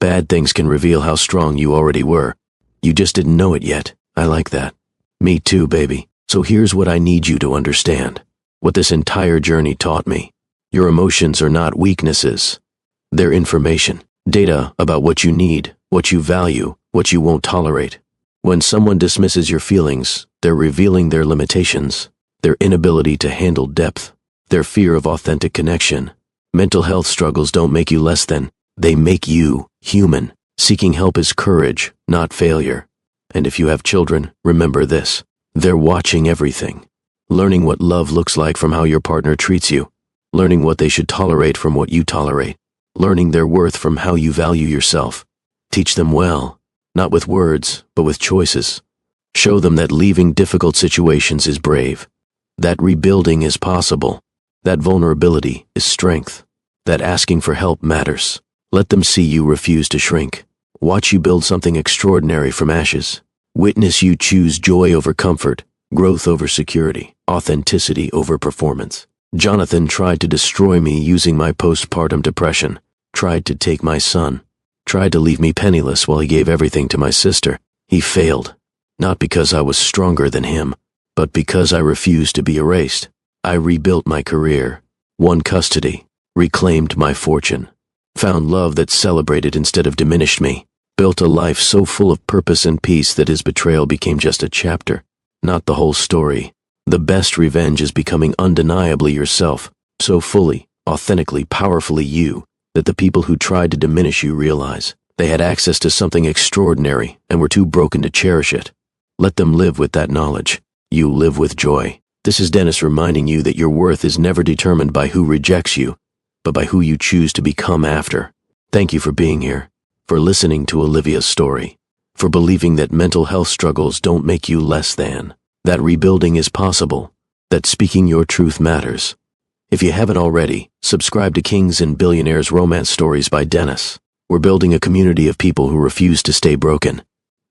Bad things can reveal how strong you already were. You just didn't know it yet. I like that. Me too, baby. So here's what I need you to understand. What this entire journey taught me. Your emotions are not weaknesses. They're information, data about what you need, what you value, what you won't tolerate. When someone dismisses your feelings, they're revealing their limitations, their inability to handle depth, their fear of authentic connection. Mental health struggles don't make you less than, they make you human. Seeking help is courage, not failure. And if you have children, remember this. They're watching everything. Learning what love looks like from how your partner treats you. Learning what they should tolerate from what you tolerate. Learning their worth from how you value yourself. Teach them well, not with words, but with choices. Show them that leaving difficult situations is brave. That rebuilding is possible. That vulnerability is strength. That asking for help matters. Let them see you refuse to shrink. Watch you build something extraordinary from ashes. Witness you choose joy over comfort, growth over security, authenticity over performance. Jonathan tried to destroy me using my postpartum depression, tried to take my son, tried to leave me penniless while he gave everything to my sister. He failed, not because I was stronger than him, but because I refused to be erased. I rebuilt my career, won custody, reclaimed my fortune, found love that celebrated instead of diminished me, built a life so full of purpose and peace that his betrayal became just a chapter, not the whole story. The best revenge is becoming undeniably yourself, so fully, authentically, powerfully you, that the people who tried to diminish you realize they had access to something extraordinary and were too broken to cherish it. Let them live with that knowledge. You live with joy. This is Dennis reminding you that your worth is never determined by who rejects you, but by who you choose to become after. Thank you for being here, for listening to Olivia's story, for believing that mental health struggles don't make you less than, that rebuilding is possible, that speaking your truth matters. If you haven't already, subscribe to Kings and Billionaires Romance Stories by Dennis. We're building a community of people who refuse to stay broken,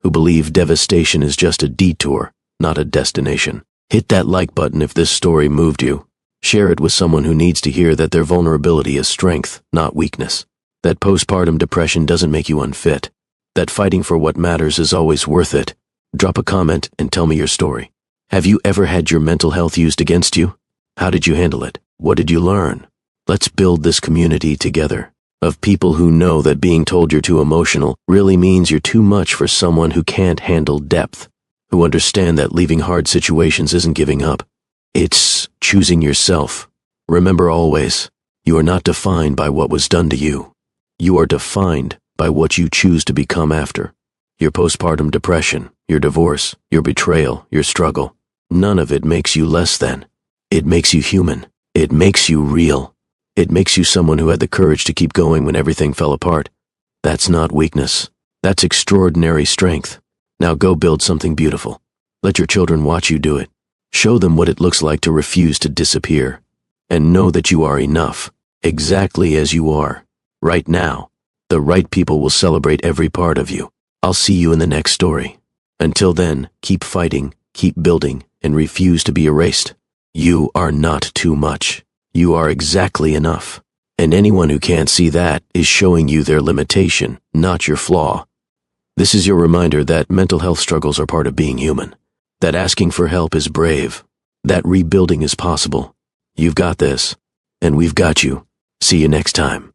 who believe devastation is just a detour, not a destination. Hit that like button if this story moved you. Share it with someone who needs to hear that their vulnerability is strength, not weakness. That postpartum depression doesn't make you unfit. That fighting for what matters is always worth it. Drop a comment and tell me your story. Have you ever had your mental health used against you? How did you handle it? What did you learn? Let's build this community together, of people who know that being told you're too emotional really means you're too much for someone who can't handle depth, who understand that leaving hard situations isn't giving up. It's choosing yourself. Remember always, you are not defined by what was done to you. You are defined by what you choose to become after. Your postpartum depression, your divorce, your betrayal, your struggle, none of it makes you less than. It makes you human. It makes you real. It makes you someone who had the courage to keep going when everything fell apart. That's not weakness. That's extraordinary strength. Now go build something beautiful. Let your children watch you do it. Show them what it looks like to refuse to disappear. And know that you are enough, exactly as you are. Right now, the right people will celebrate every part of you. I'll see you in the next story. Until then, keep fighting, keep building, and refuse to be erased. You are not too much. You are exactly enough. And anyone who can't see that is showing you their limitation, not your flaw. This is your reminder that mental health struggles are part of being human, that asking for help is brave, that rebuilding is possible. You've got this, and we've got you. See you next time.